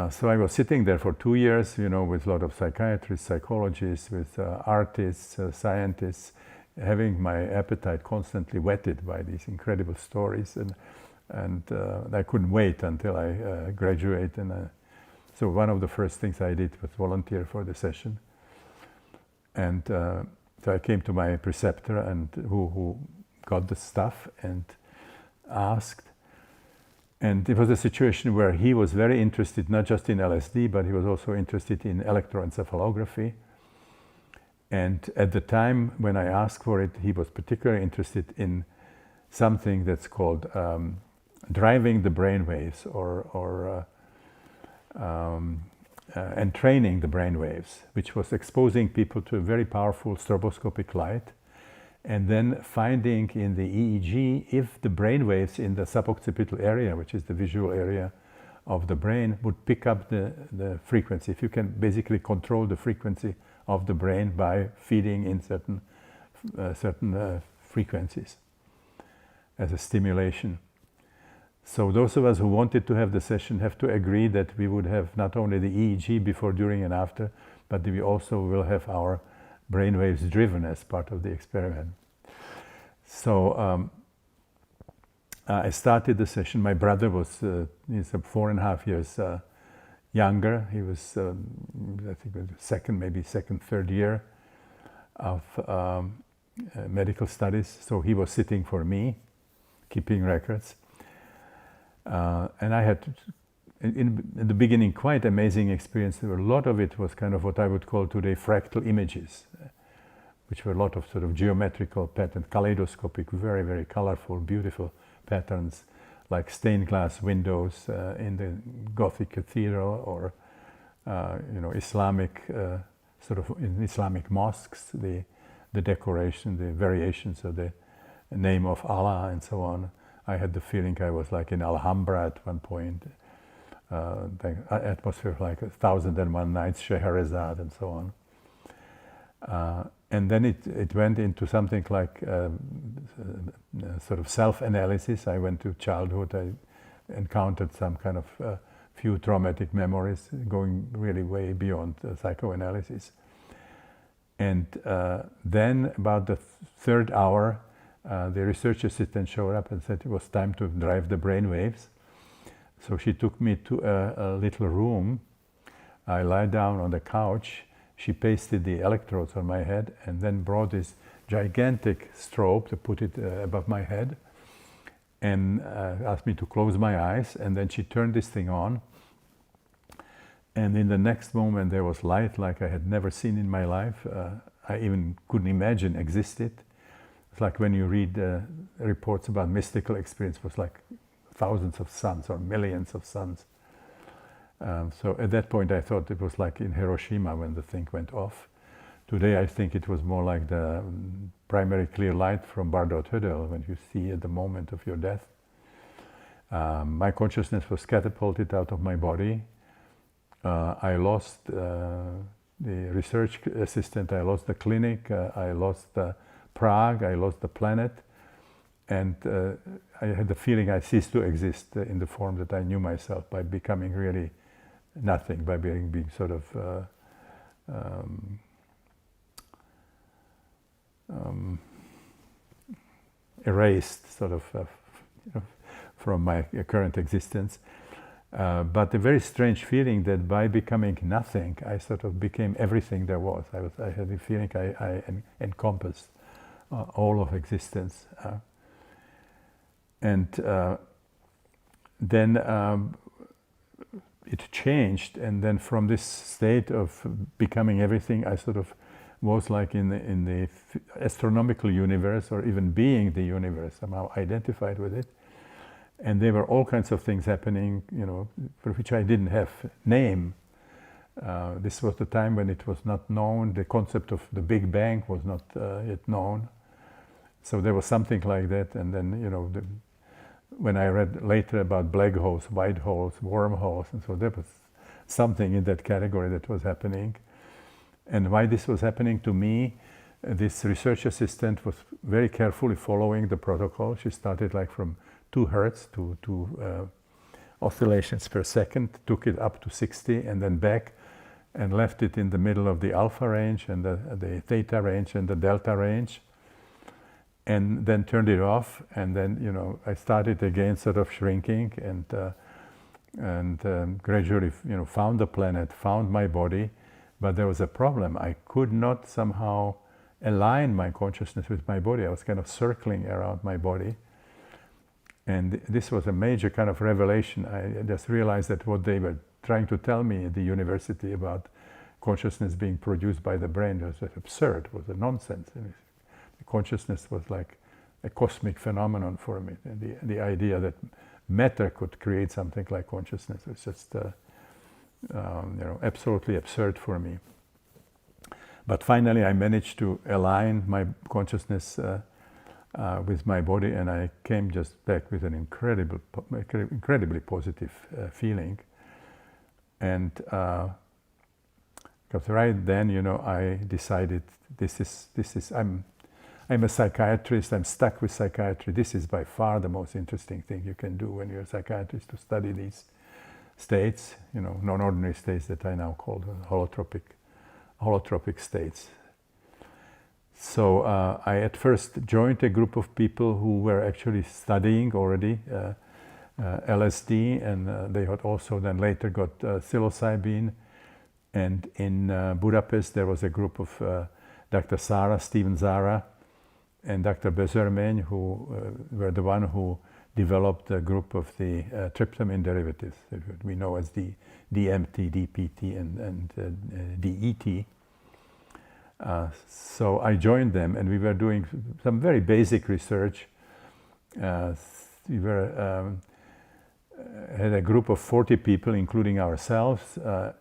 So I was sitting there for 2 years, with a lot of psychiatrists, psychologists, with artists, scientists, having my appetite constantly whetted by these incredible stories, and I couldn't wait until I graduate. And so one of the first things I did was volunteer for the session, and so I came to my preceptor, and who got the stuff and asked. And it was a situation where he was very interested not just in LSD, but he was also interested in electroencephalography. And at the time when I asked for it, he was particularly interested in something that's called driving the brain waves and training the brain waves, which was exposing people to a very powerful stroboscopic light, and then finding in the EEG if the brain waves in the suboccipital area, which is the visual area of the brain, would pick up the frequency, if you can basically control the frequency of the brain by feeding in certain frequencies as a stimulation. So those of us who wanted to have the session have to agree that we would have not only the EEG before, during and after, but we also will have our brainwaves driven as part of the experiment. So I started the session. My brother was he's 4.5 years younger. He was I think maybe second, third year of medical studies. So he was sitting for me, keeping records. And I had, in the beginning, quite amazing experience. A lot of it was kind of what I would call today fractal images, which were a lot of sort of geometrical patterns, kaleidoscopic, very, very colorful, beautiful patterns, like stained glass windows in the Gothic cathedral, or Islamic sort of in Islamic mosques, the decoration, the variations of the name of Allah, and so on. I had the feeling I was like in Alhambra at one point. The atmosphere like 1001 Nights, Scheherazade, and so on. And then it went into something like sort of self-analysis. I went to childhood. I encountered some kind of few traumatic memories, going really way beyond psychoanalysis. And then about the third hour, the research assistant showed up and said it was time to drive the brain waves. So she took me to a little room. I lie down on the couch. She pasted the electrodes on my head and then brought this gigantic strobe to put it above my head and asked me to close my eyes. And then she turned this thing on. And in the next moment there was light like I had never seen in my life. I even couldn't imagine existed. It's like when you read reports about mystical experience, it was like thousands of suns or millions of suns. So at that point I thought it was like in Hiroshima when the thing went off. Today I think it was more like the primary clear light from Bardot Hödel when you see at the moment of your death. My consciousness was catapulted out of my body. I lost the research assistant, I lost the clinic, I lost Prague, I lost the planet, and I had the feeling I ceased to exist in the form that I knew myself by becoming really nothing, by being sort of erased sort of from my current existence. But a very strange feeling that by becoming nothing, I sort of became everything there was. I had the feeling I encompassed all of existence. And then it changed, and then from this state of becoming everything, I sort of was like in the astronomical universe, or even being the universe, somehow identified with it. And there were all kinds of things happening, for which I didn't have name. This was the time when it was not known. The concept of the Big Bang was not yet known. So there was something like that. And then, when I read later about black holes, white holes, wormholes, and so there was something in that category that was happening. And why this was happening to me, this research assistant was very carefully following the protocol. She started like from 2 hertz to oscillations per second, took it up to 60 and then back, and left it in the middle of the alpha range and the theta range and the delta range, and then turned it off. And then I started again sort of shrinking and gradually found the planet, found my body. But there was a problem. I could not somehow align my consciousness with my body. I was kind of circling around my body. And this was a major kind of revelation. I just realized that what they were trying to tell me at the university about consciousness being produced by the brain was absurd, was a nonsense. The consciousness was like a cosmic phenomenon for me. And the idea that matter could create something like consciousness was just absolutely absurd for me. But finally I managed to align my consciousness with my body, and I came just back with an incredibly positive feeling. And Because right then, I decided I'm a psychiatrist, I'm stuck with psychiatry. This is by far the most interesting thing you can do when you're a psychiatrist, to study these states, non-ordinary states that I now call holotropic states. So I at first joined a group of people who were actually studying already LSD, and they had also then later got psilocybin. And in Budapest there was a group of Dr. Stephen Zara, and Dr. Bezermain, who were the one who developed a group of the tryptamine derivatives that we know as the DMT, DPT, and DET. So I joined them, and we were doing some very basic research. We had a group of 40 people, including ourselves,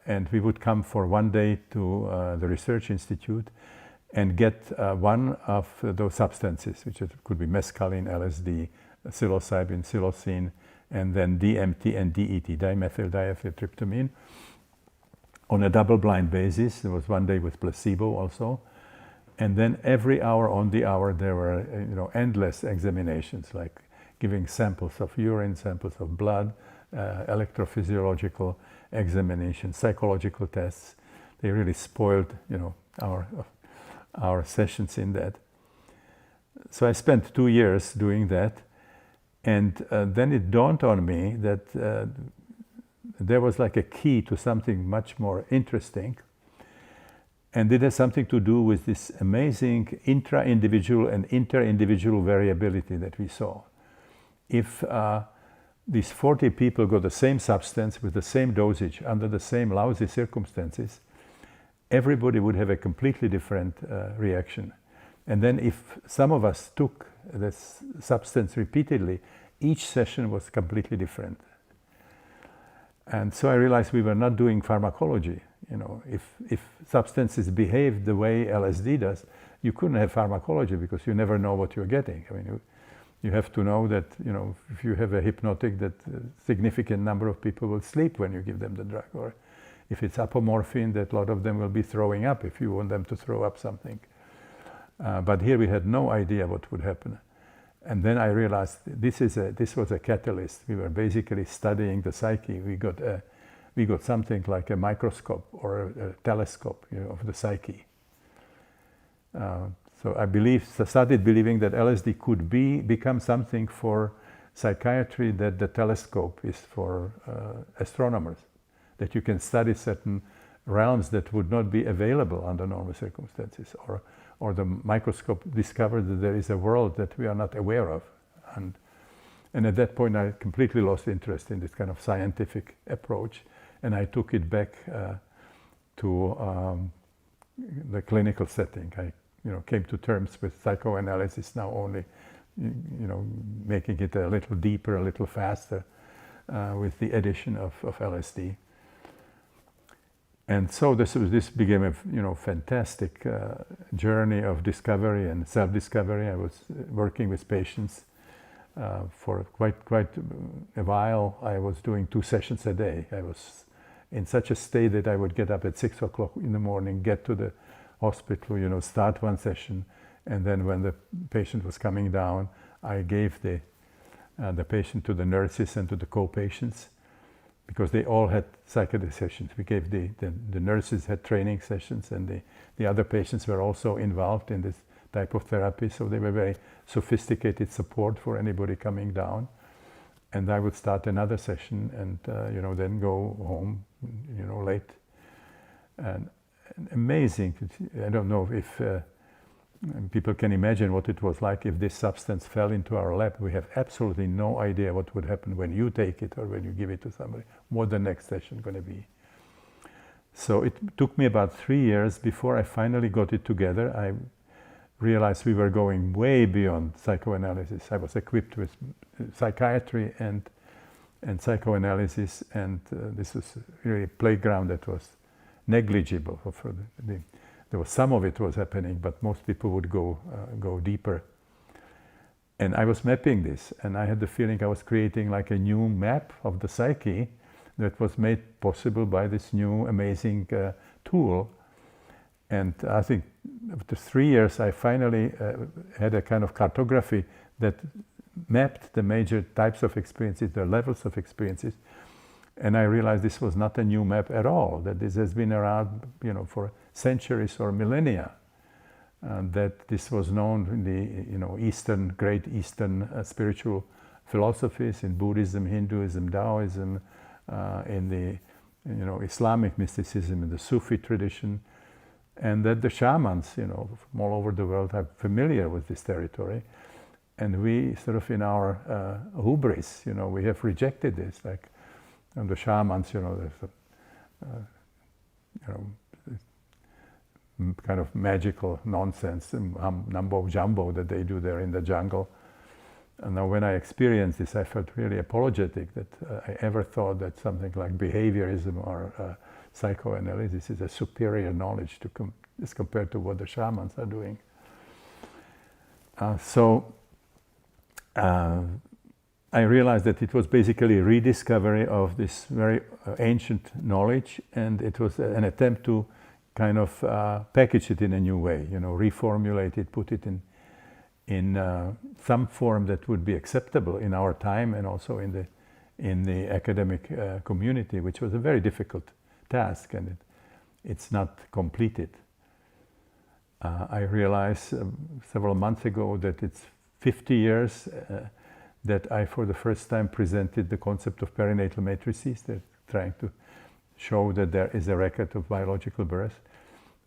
and we would come for one day to the research institute and get one of those substances, which could be mescaline, LSD, psilocybin, psilocin, and then DMT and DET, dimethyl diethyltryptamine, on a double-blind basis. There was one day with placebo also, and then every hour on the hour there were endless examinations, like giving samples of urine, samples of blood, electrophysiological examinations, psychological tests. They really spoiled our sessions in that. So I spent 2 years doing that, and then it dawned on me that there was like a key to something much more interesting, and it has something to do with this amazing intra-individual and inter-individual variability that we saw. If these 40 people got the same substance with the same dosage under the same lousy circumstances, everybody would have a completely different reaction. And then if some of us took this substance repeatedly, each session was completely different. And so I realized we were not doing pharmacology. If substances behaved the way LSD does, you couldn't have pharmacology, because you never know what you're getting. I mean, you have to know that, if you have a hypnotic, that a significant number of people will sleep when you give them the drug, or if it's apomorphine, that a lot of them will be throwing up if you want them to throw up something. But here we had no idea what would happen. And then I realized this was a catalyst. We were basically studying the psyche. We got something like a microscope or a telescope of the psyche. So I started believing that LSD could become something for psychiatry that the telescope is for astronomers, that you can study certain realms that would not be available under normal circumstances, or the microscope discovered that there is a world that we are not aware of. And at that point I completely lost interest in this kind of scientific approach, and I took it back to the clinical setting. I came to terms with psychoanalysis now only, making it a little deeper, a little faster, with the addition of LSD. And so this became a fantastic journey of discovery and self-discovery. I was working with patients for quite a while. I was doing 2 sessions a day. I was in such a state that I would get up at 6 o'clock in the morning, get to the hospital, start one session, and then when the patient was coming down, I gave the patient to the nurses and to the co-patients, because they all had psychedelic sessions. We gave the nurses had training sessions, and the other patients were also involved in this type of therapy, so they were very sophisticated support for anybody coming down. And I would start another session and then go home late. And amazing. I don't know if people can imagine what it was like if this substance fell into our lap. We have absolutely no idea what would happen when you take it or when you give it to somebody, what the next session is going to be. So it took me about 3 years before I finally got it together. I realized we were going way beyond psychoanalysis. I was equipped with psychiatry and psychoanalysis, and this was really a playground that was negligible. There was some of it was happening, but most people would go deeper. And I was mapping this, and I had the feeling I was creating like a new map of the psyche that was made possible by this new amazing tool And I think after 3 years, I finally had a kind of cartography that mapped the major types of experiences, the levels of experiences. And I realized this was not a new map at all, that this has been around, for centuries or millennia. And that this was known in the, great Eastern spiritual philosophies, in Buddhism, Hinduism, Taoism, in the, Islamic mysticism, in the Sufi tradition, and that the shamans, from all over the world are familiar with this territory. And we sort of, in our hubris, we have rejected this, like, and the shamans, there's a, kind of magical nonsense, mumbo jumbo that they do there in the jungle. And now when I experienced this, I felt really apologetic that I ever thought that something like behaviorism or psychoanalysis is a superior knowledge as compared to what the shamans are doing. So I realized that it was basically a rediscovery of this very ancient knowledge, and it was an attempt to kind of package it in a new way, reformulate it, put it in some form that would be acceptable in our time and also in the academic community, which was a very difficult task, and it's not completed. I realized several months ago that it's 50 years that I, for the first time, presented the concept of perinatal matrices, that trying to show that there is a record of biological birth.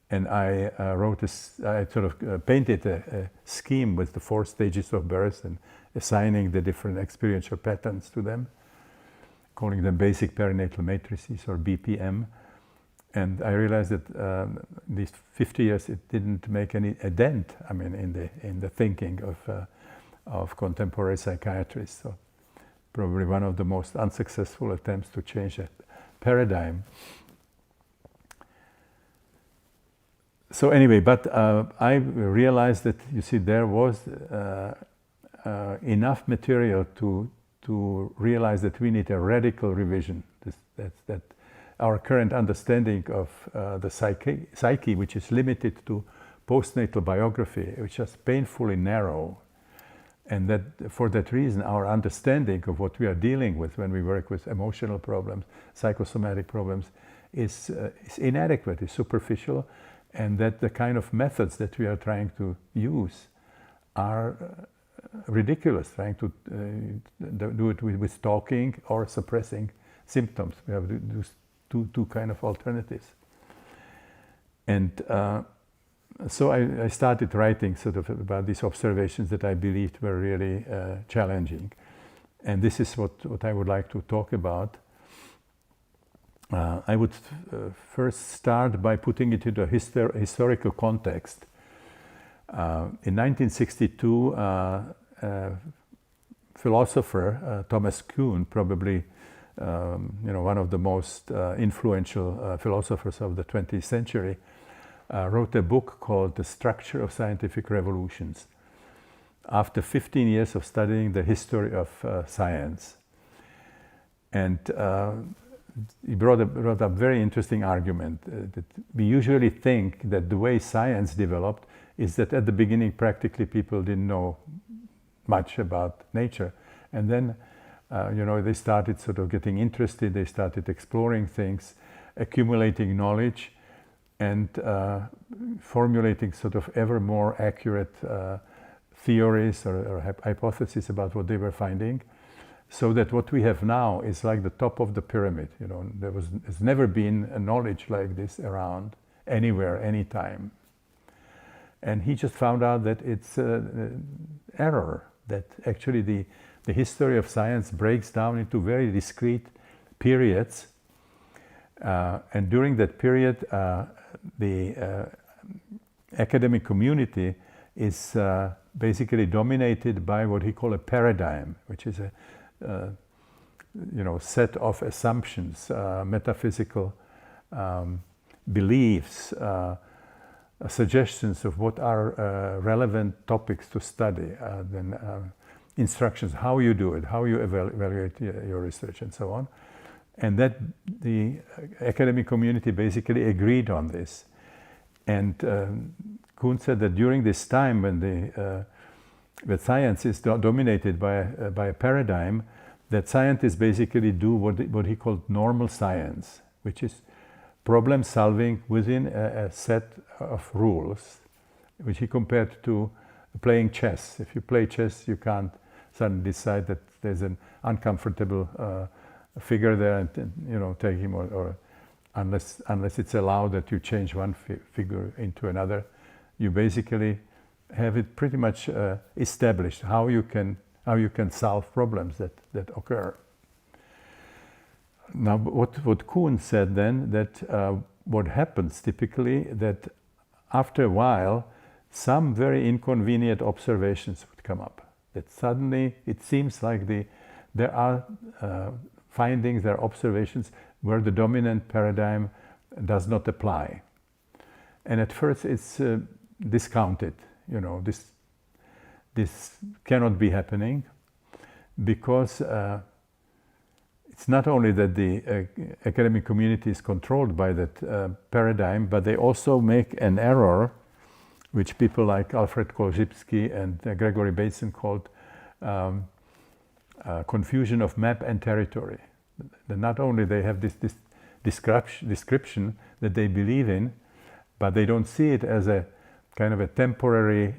And I I sort of painted a scheme with the 4 stages of birth and assigning the different experiential patterns to them, calling them basic perinatal matrices, or BPM. And I realized that these 50 years it didn't make a dent, in the thinking of contemporary psychiatrists. So probably one of the most unsuccessful attempts to change a paradigm. So anyway, but I realized that, you see, there was enough material to realize that we need a radical revision. That our current understanding of the psyche, which is limited to postnatal biography, which is painfully narrow, and that for that reason our understanding of what we are dealing with when we work with emotional problems, psychosomatic problems, is inadequate, is superficial, and that the kind of methods that we are trying to use are ridiculous, trying to do it with talking or suppressing symptoms. We have two kind of alternatives. And so I started writing sort of about these observations that I believed were really challenging. And this is what I would like to talk about. I would first start by putting it into a historical context. In 1962, philosopher Thomas Kuhn, probably one of the most influential philosophers of the 20th century, wrote a book called The Structure of Scientific Revolutions, after 15 years of studying the history of science. And he brought up a very interesting argument that we usually think that the way science developed is that at the beginning practically people didn't know much about nature, and then they started sort of getting interested, they started exploring things, accumulating knowledge, and formulating sort of ever more accurate theories or hypotheses about what they were finding, so that what we have now is like the top of the pyramid. There's never been a knowledge like this around anywhere, anytime. And he just found out that it's error, that actually the history of science breaks down into very discrete periods. And during that period, the academic community is basically dominated by what he called a paradigm, which is a set of assumptions, metaphysical beliefs, suggestions of what are relevant topics to study, then instructions, how you do it, how you evaluate your research, and so on. And that the academic community basically agreed on this. And Kuhn said that during this time when that science is dominated by a paradigm, that scientists basically do what he called normal science, which is problem solving within a set of rules, which he compared to playing chess. If you play chess, you can't suddenly decide that there's an uncomfortable figure there and take him, or unless it's allowed that you change one figure into another. You basically have it pretty much established how you can solve problems that occur. Now, what Kuhn said then, that what happens typically, that after a while, some very inconvenient observations would come up. That suddenly it seems like there are findings, there are observations where the dominant paradigm does not apply. And at first it's discounted. This cannot be happening, because it's not only that the academic community is controlled by that paradigm, but they also make an error, which people like Alfred Korzybski and Gregory Bateson called confusion of map and territory. Not only they have this description that they believe in, but they don't see it as a kind of a temporary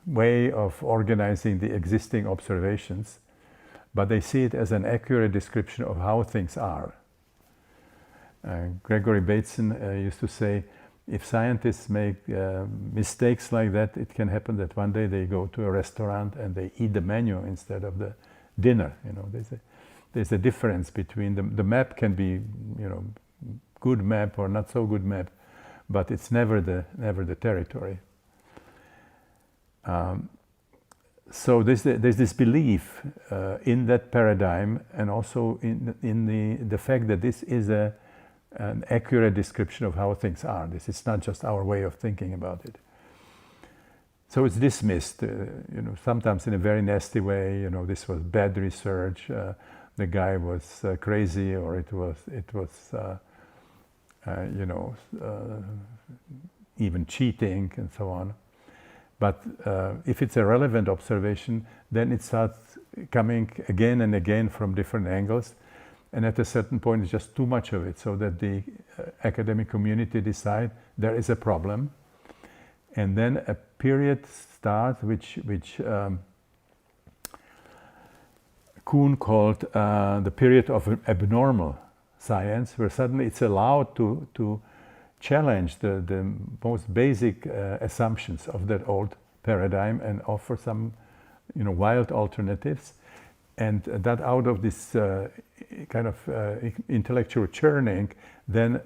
way of organizing the existing observations, but they see it as an accurate description of how things are. Gregory Bateson used to say, if scientists make mistakes like that, it can happen that one day they go to a restaurant and they eat the menu instead of the dinner. There's a difference between the map can be, good map or not so good map, but it's never the territory. So there's this belief in that paradigm, and also in the fact that this is an accurate description of how things are. This is not just our way of thinking about it. So it's dismissed, sometimes in a very nasty way. This was bad research. The guy was crazy, or it was even cheating and so on. But if it's a relevant observation, then it starts coming again and again from different angles. And at a certain point, it's just too much of it, so that the academic community decide there is a problem. And then a period starts, which Kuhn called the period of abnormal science, where suddenly it's allowed to challenge the most basic assumptions of that old paradigm and offer some wild alternatives. And that out of this kind of intellectual churning, then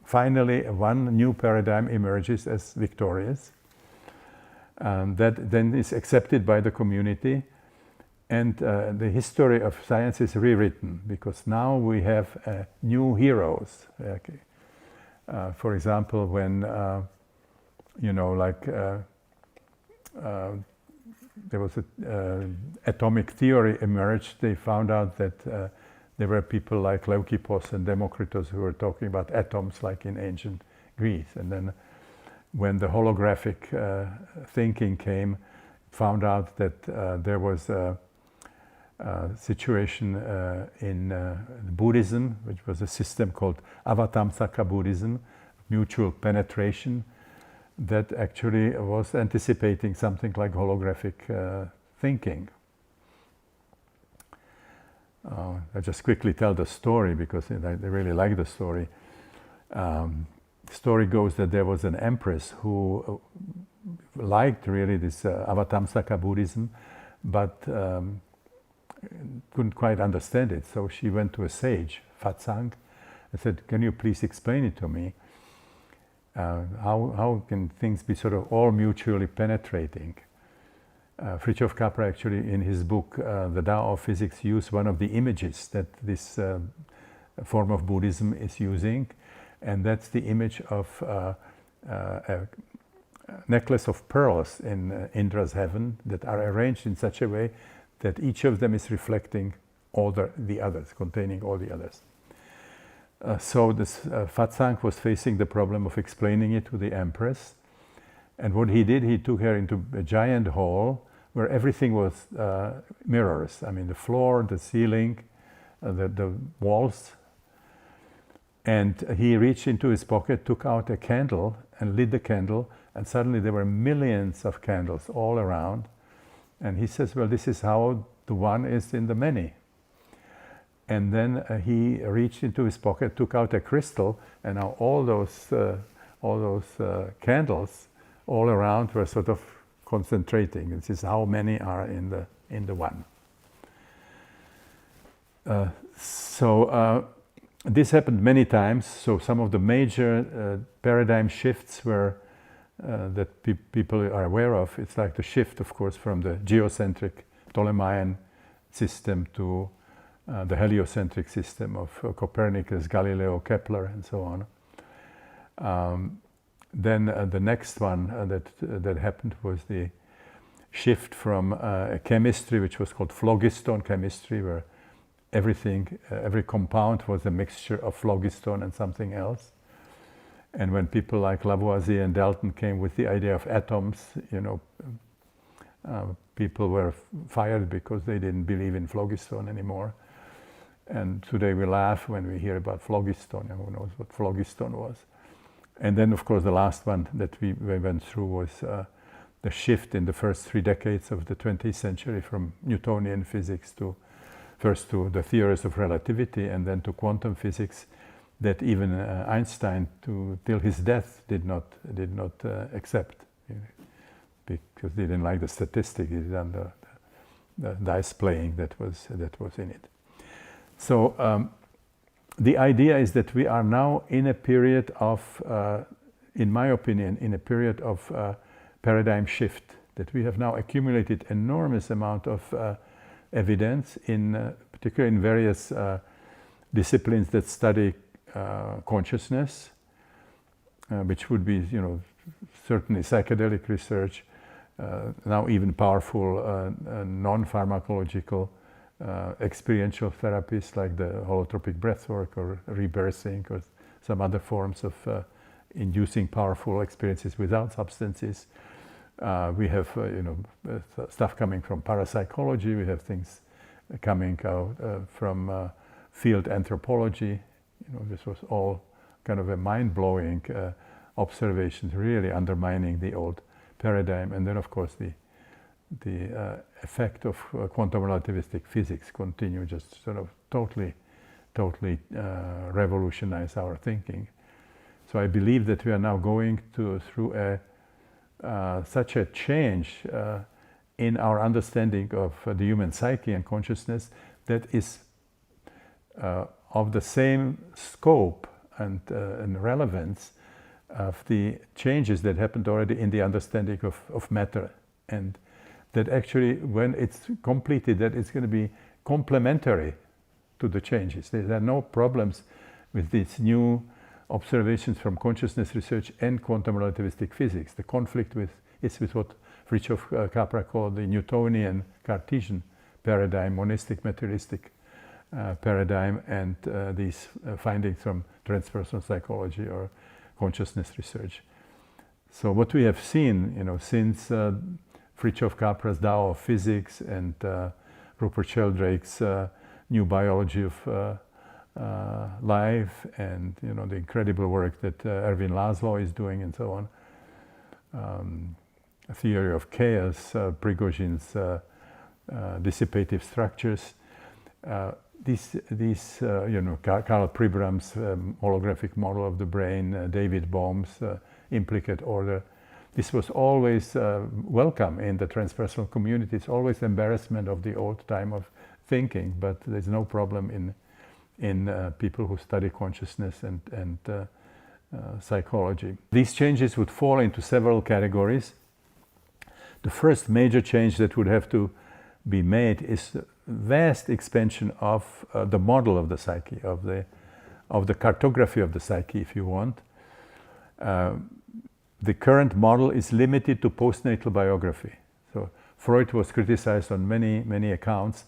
finally one new paradigm emerges as victorious. That then is accepted by the community, and the history of science is rewritten, because now we have new heroes. Okay. For example, when there was an atomic theory emerged, they found out that there were people like Leucippus and Democritus who were talking about atoms like in ancient Greece. And then when the holographic thinking came, found out that there was a situation in Buddhism, which was a system called Avatamsaka Buddhism, mutual penetration, that actually was anticipating something like holographic thinking. I just quickly tell the story because I really like the story. The story goes that there was an empress who liked really this Avatamsaka Buddhism, but couldn't quite understand it. So she went to a sage, Fatsang, and said, "Can you please explain it to me? How can things be sort of all mutually penetrating?" Fritjof Capra actually in his book, The Tao of Physics, used one of the images that this form of Buddhism is using, and that's the image of a necklace of pearls in Indra's heaven that are arranged in such a way that each of them is reflecting all the others, containing all the others. So this Fatsang was facing the problem of explaining it to the Empress. And what he did, he took her into a giant hall where everything was mirrors. I mean, the floor, the ceiling, the walls. And he reached into his pocket, took out a candle and lit the candle, and suddenly there were millions of candles all around. And he says, well, this is how the one is in the many. And then he reached into his pocket, took out a crystal, and now all those candles all around were sort of concentrating. This is how many are in the one. This happened many times. So some of the major paradigm shifts were that people are aware of. It's like the shift, of course, from the geocentric Ptolemaic system to the heliocentric system of Copernicus, Galileo, Kepler, and so on. Then the next one that happened was the shift from a chemistry which was called phlogiston chemistry, where every compound was a mixture of phlogiston and something else. And when people like Lavoisier and Dalton came with the idea of atoms, people were fired because they didn't believe in phlogiston anymore. And today we laugh when we hear about phlogiston, and who knows what phlogiston was. And then, of course, the last one that we went through was the shift in the first 3 decades of the 20th century from Newtonian physics first to the theories of relativity and then to quantum physics, that even Einstein, till his death, did not accept, because he didn't like the statistic, he didn't the dice playing that was in it. So the idea is that we are now in a period of, in my opinion, in a period of paradigm shift, that we have now accumulated enormous amount of evidence, particularly in various disciplines that study consciousness, which would be, certainly psychedelic research, now even powerful non-pharmacological experiential therapies like the holotropic breathwork or rebirthing or some other forms of inducing powerful experiences without substances. We have stuff coming from parapsychology. We have things coming out from field anthropology. This was all kind of a mind-blowing observations, really undermining the old paradigm. And then, of course, the effect of quantum relativistic physics continue just sort of totally revolutionize our thinking. So I believe that we are now going through such a change in our understanding of the human psyche and consciousness that is of the same scope and relevance of the changes that happened already in the understanding of matter, and that actually when it's completed, that it's going to be complementary to the changes. There are no problems with these new observations from consciousness research and quantum relativistic physics. The conflict is with what Fritjof Capra called the Newtonian Cartesian paradigm, monistic materialistic paradigm, and these findings from transpersonal psychology or consciousness research. So what we have seen, since Fritjof Capra's Tao of Physics and Rupert Sheldrake's New Biology of Life, and the incredible work that Erwin Laszlo is doing, and so on. A theory of chaos, Prigozhin's dissipative structures. These Karl Pribram's holographic model of the brain, David Bohm's implicate order. This was always welcome in the transpersonal community. It's always embarrassment of the old time of thinking, but there's no problem in people who study consciousness and psychology. These changes would fall into several categories. The first major change that would have to be made is the vast expansion of the model of the psyche, of the cartography of the psyche, if you want. The current model is limited to postnatal biography. So Freud was criticized on many accounts,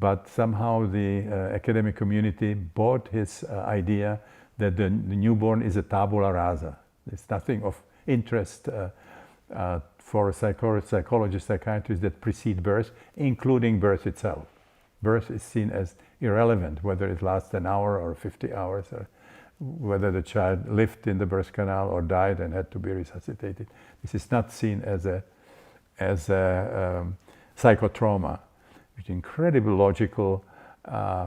but somehow the academic community bought his idea that the newborn is a tabula rasa. There's nothing of interest for psychologists, psychiatrists that precede birth, including birth itself. Birth is seen as irrelevant, whether it lasts an hour or 50 hours, or whether the child lived in the birth canal or died and had to be resuscitated. This is not seen as a psychotrauma, which is incredibly logical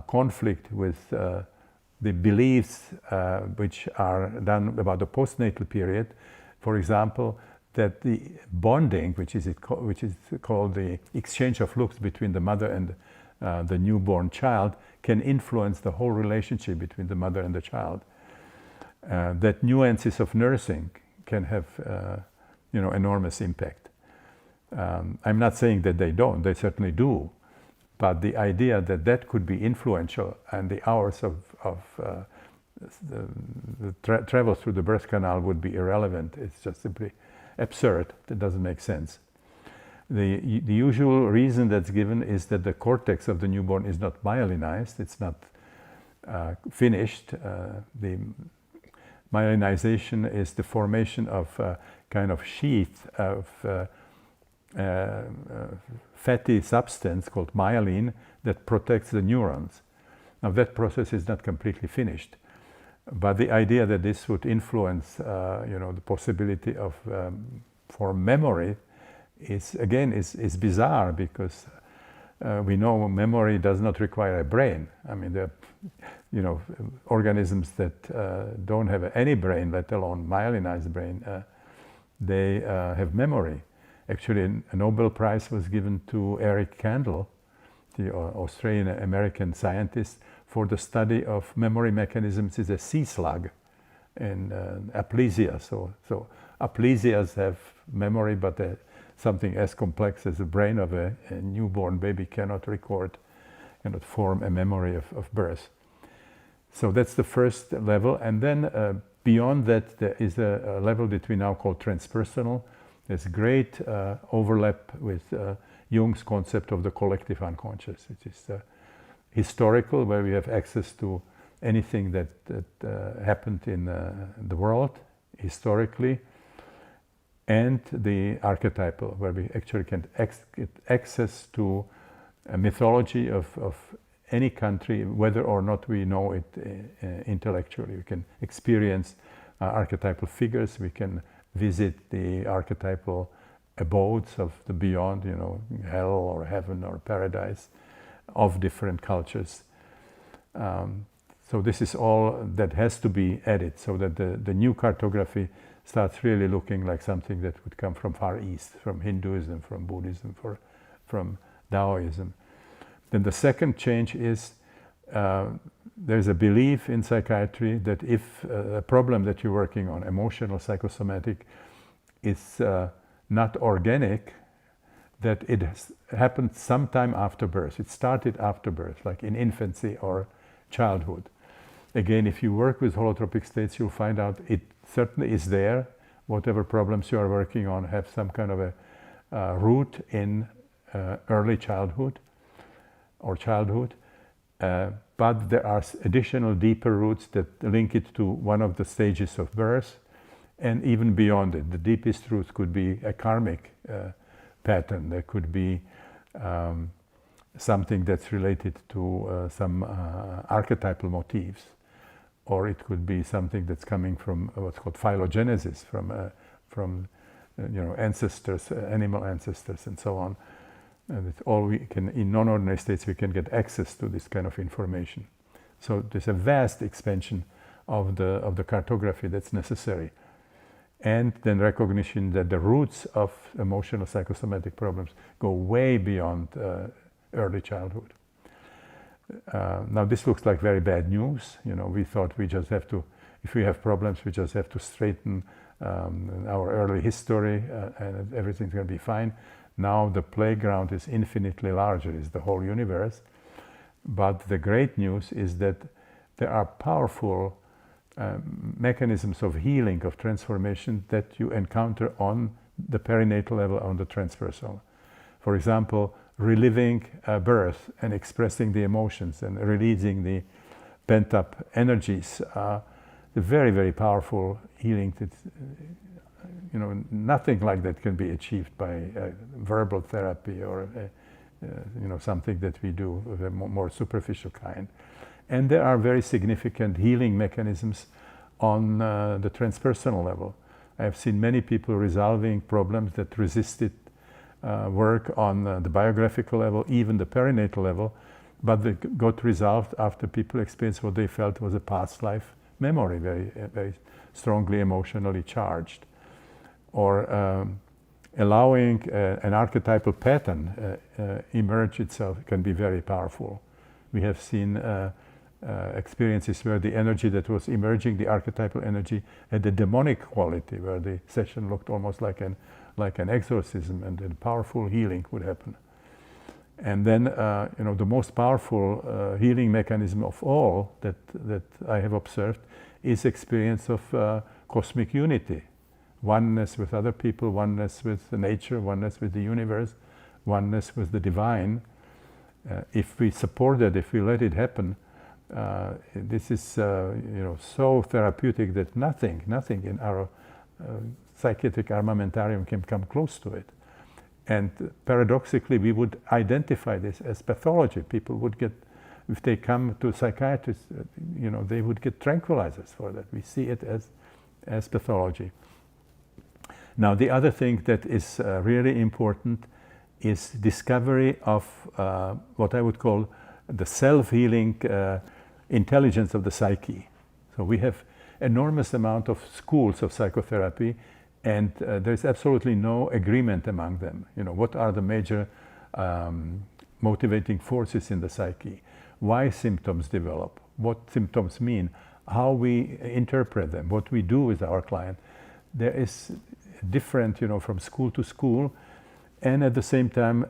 conflict with the beliefs which are done about the postnatal period. For example, that the bonding, which is called the exchange of looks between the mother and the newborn child, can influence the whole relationship between the mother and the child. That nuances of nursing can have enormous impact. I'm not saying that they don't, they certainly do, but the idea that that could be influential and the hours of travel through the birth canal would be irrelevant, it's just simply absurd. It doesn't make sense. The usual reason that's given is that the cortex of the newborn is not myelinized, it's not finished. The myelinization is the formation of a kind of sheath of fatty substance called myelin that protects the neurons. Now that process is not completely finished, but the idea that this would influence the possibility of for memory is bizarre, because we know memory does not require a brain. I mean, there are organisms that don't have any brain, let alone myelinized brain, they have memory. Actually, a Nobel Prize was given to Eric Kandel, the Australian-American scientist, for the study of memory mechanisms in a sea slug and aplysia. So aplysias have memory, but something as complex as the brain of a newborn baby cannot form a memory of birth. So that's the first level, and then beyond that there is a level that we now call transpersonal. There's great overlap with Jung's concept of the collective unconscious, which is historical, where we have access to anything that happened in the world historically, and the archetypal, where we actually can get access to a mythology of any country, whether or not we know it intellectually. We can experience archetypal figures, we can visit the archetypal abodes of the beyond, hell or heaven or paradise of different cultures. So this is all that has to be added, so that the new cartography starts really looking like something that would come from Far East, from Hinduism, from Buddhism, from Taoism. Then the second change is there's a belief in psychiatry that if a problem that you're working on, emotional, psychosomatic, is not organic, that it has happened sometime after birth. It started after birth, like in infancy or childhood. Again, if you work with holotropic states, you'll find out it certainly is there. Whatever problems you are working on have some kind of a root in early childhood or childhood. But there are additional deeper roots that link it to one of the stages of birth, and even beyond it. The deepest root could be a karmic pattern. There could be something that's related to some archetypal motifs, or it could be something that's coming from what's called phylogenesis, from ancestors, animal ancestors, and so on. And it's all we can, in non-ordinary states, we can get access to this kind of information. So there's a vast expansion of the cartography that's necessary. And then recognition that the roots of emotional psychosomatic problems go way beyond early childhood. Now this looks like very bad news. We thought we just have to, if we have problems, we just have to straighten our early history and everything's going to be fine. Now the playground is infinitely larger, it's the whole universe. But the great news is that there are powerful mechanisms of healing, of transformation that you encounter on the perinatal level, on the transpersonal. For example, reliving birth and expressing the emotions and releasing the pent-up energies. The very, very powerful healing that, nothing like that can be achieved by verbal therapy or something that we do of a more superficial kind. And there are very significant healing mechanisms on the transpersonal level. I have seen many people resolving problems that resisted work on the biographical level, even the perinatal level, but they got resolved after people experienced what they felt was a past life memory, very, very strongly emotionally charged. Or allowing an archetypal pattern emerge itself can be very powerful. We have seen experiences where the energy that was emerging, the archetypal energy, had a demonic quality, where the session looked almost like an exorcism, and then powerful healing would happen. And then, the most powerful healing mechanism of all that I have observed is experience of cosmic unity, oneness with other people, oneness with nature, oneness with the universe, oneness with the divine. If we support that, if we let it happen, this is so therapeutic that nothing in our psychiatric armamentarium can come close to it. And paradoxically, we would identify this as pathology. People would get, if they come to psychiatrists, they would get tranquilizers for that. We see it as pathology. Now, the other thing that is really important is discovery of what I would call the self-healing intelligence of the psyche. So we have enormous amount of schools of psychotherapy, and there's absolutely no agreement among them. What are the major motivating forces in the psyche? Why symptoms develop? What symptoms mean? How we interpret them? What we do with our client? There is different, from school to school, and at the same time,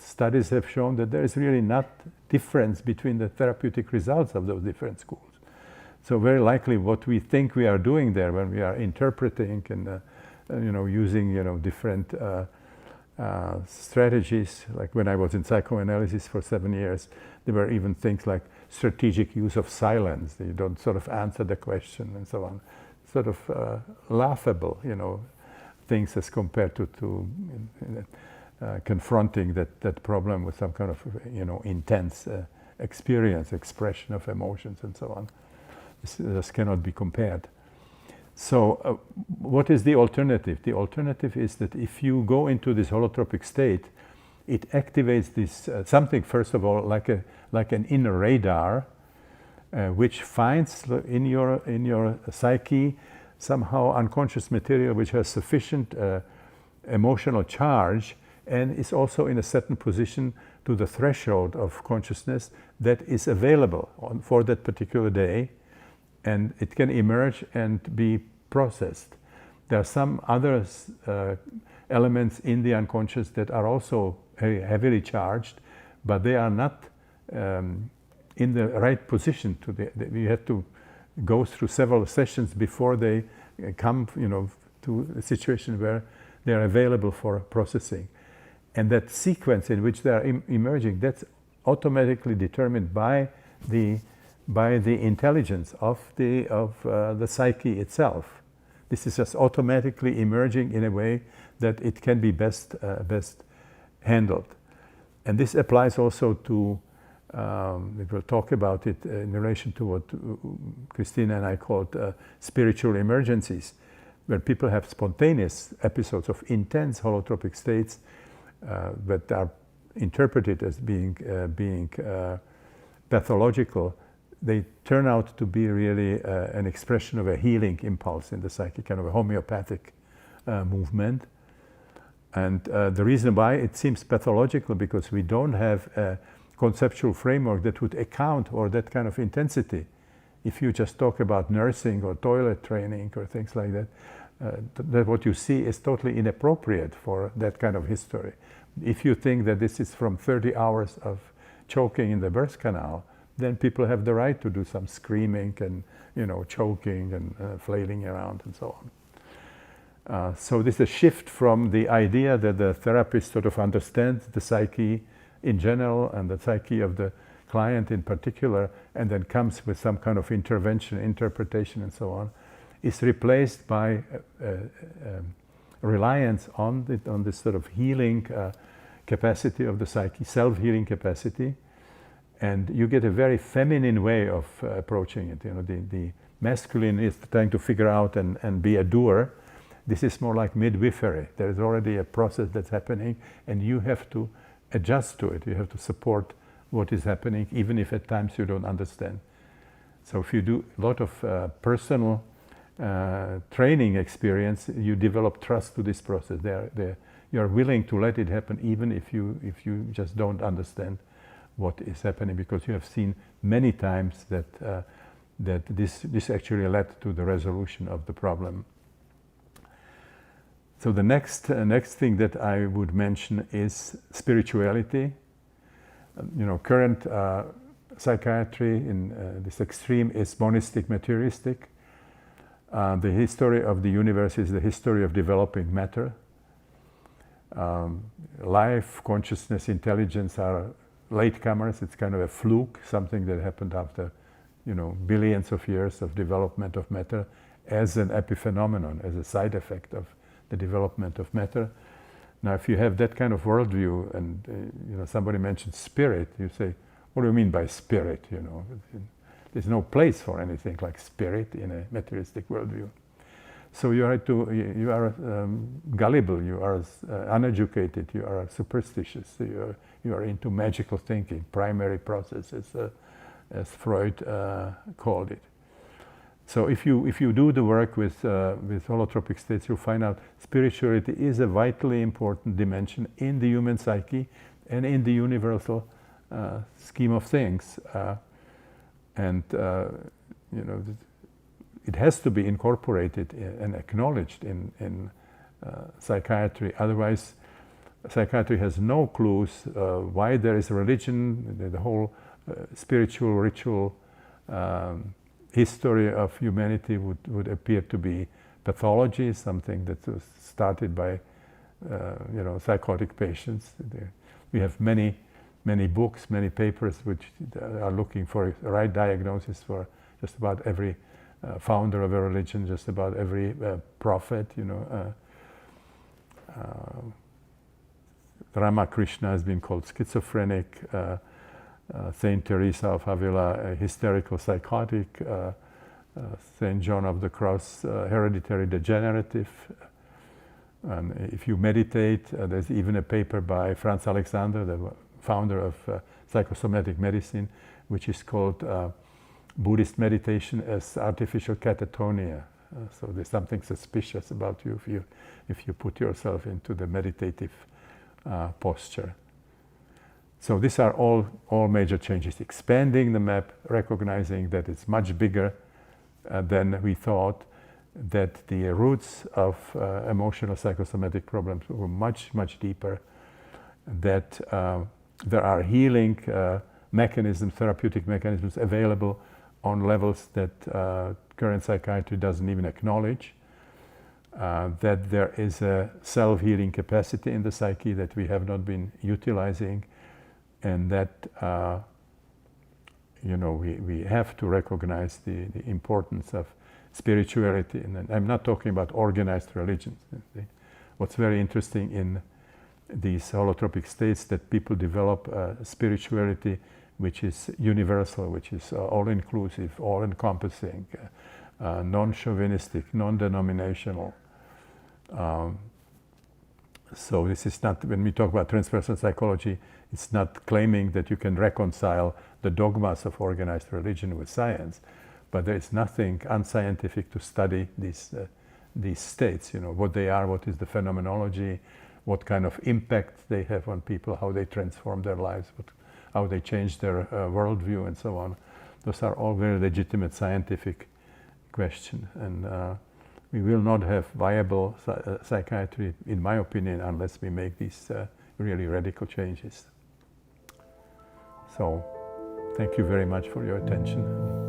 studies have shown that there is really not difference between the therapeutic results of those different schools. So very likely what we think we are doing there when we are interpreting and using different strategies, like when I was in psychoanalysis for 7 years, there were even things like strategic use of silence. You don't sort of answer the question and so on. Sort of laughable, things as compared to confronting that problem with some kind of intense experience, expression of emotions and so on. This cannot be compared. So what is the alternative? The alternative is that if you go into this holotropic state, it activates this something, first of all, like an inner radar, which finds in your psyche somehow unconscious material which has sufficient emotional charge and is also in a certain position to the threshold of consciousness that is available for that particular day, and it can emerge and be processed. There are some other elements in the unconscious that are also very heavily charged, but they are not in the right position. We have to go through several sessions before they come, to a situation where they are available for processing. And that sequence in which they are emerging, that's automatically determined by the intelligence of the psyche itself. This is just automatically emerging in a way that it can be best handled. And this applies also to, we will talk about it in relation to what Christina and I called spiritual emergencies, where people have spontaneous episodes of intense holotropic states that are interpreted as being pathological. They turn out to be really an expression of a healing impulse in the psyche, kind of a homeopathic movement. And the reason why it seems pathological, because we don't have a conceptual framework that would account for that kind of intensity. If you just talk about nursing or toilet training or things like that, that what you see is totally inappropriate for that kind of history. If you think that this is from 30 hours of choking in the birth canal, then people have the right to do some screaming and choking and flailing around and so on. So this is a shift from the idea that the therapist sort of understands the psyche in general and the psyche of the client in particular, and then comes with some kind of intervention, interpretation, and so on, is replaced by reliance on this sort of healing capacity of the psyche, self-healing capacity, and you get a very feminine way of approaching it. You know, the masculine is trying to figure out and be a doer. This is more like midwifery. There is already a process that's happening, and you have to adjust to it. You have to support what is happening, even if at times you don't understand. So if you do a lot of personal training experience, you develop trust to this process. You are willing to let it happen, even if you just don't understand what is happening, because you have seen many times that this actually led to the resolution of the problem. So the next thing that I would mention is spirituality. You know, current psychiatry in this extreme is monistic, materialistic. The history of the universe is the history of developing matter. Life, consciousness, intelligence are latecomers. It's kind of a fluke, something that happened after, you know, billions of years of development of matter as an epiphenomenon, as a side effect of the development of matter. Now, if you have that kind of worldview, and you know, somebody mentions spirit, you say, "What do you mean by spirit?" You know, there's no place for anything like spirit in a materialistic worldview. So you are gullible, you are uneducated, you are superstitious, you are into magical thinking, primary processes, as Freud called it. So if you do the work with holotropic states, you'll find out spirituality is a vitally important dimension in the human psyche and in the universal scheme of things. You know, it has to be incorporated and acknowledged in psychiatry. Otherwise, psychiatry has no clues why there is religion, the whole spiritual, ritual history of humanity would appear to be pathology, something that was started by you know, psychotic patients. We have many books, many papers which are looking for a right diagnosis for just about every founder of a religion, just about every prophet. You know, Ramakrishna has been called schizophrenic. Saint Teresa of Avila, a hysterical psychotic. Saint John of the Cross, hereditary degenerative. If you meditate, there's even a paper by Franz Alexander, the founder of psychosomatic medicine, which is called Buddhist meditation as artificial catatonia. So there's something suspicious about you if you put yourself into the meditative posture. So these are all major changes. Expanding the map, recognizing that it's much bigger than we thought, that the roots of emotional psychosomatic problems were much deeper, that there are healing mechanisms, therapeutic mechanisms available on levels that current psychiatry doesn't even acknowledge, that there is a self-healing capacity in the psyche that we have not been utilizing, and that you know, we have to recognize the importance of spirituality. And I'm not talking about organized religions. What's very interesting in these holotropic states, that people develop spirituality which is universal, which is all-inclusive, all-encompassing, non-chauvinistic, non-denominational. So this is not, when we talk about transpersonal psychology, it's not claiming that you can reconcile the dogmas of organized religion with science, but there is nothing unscientific to study these states, you know, what they are, what is the phenomenology, what kind of impact they have on people, how they transform their lives, how they change their worldview, and so on. Those are all very legitimate scientific questions, and we will not have viable psychiatry, in my opinion, unless we make these really radical changes. So, thank you very much for your attention.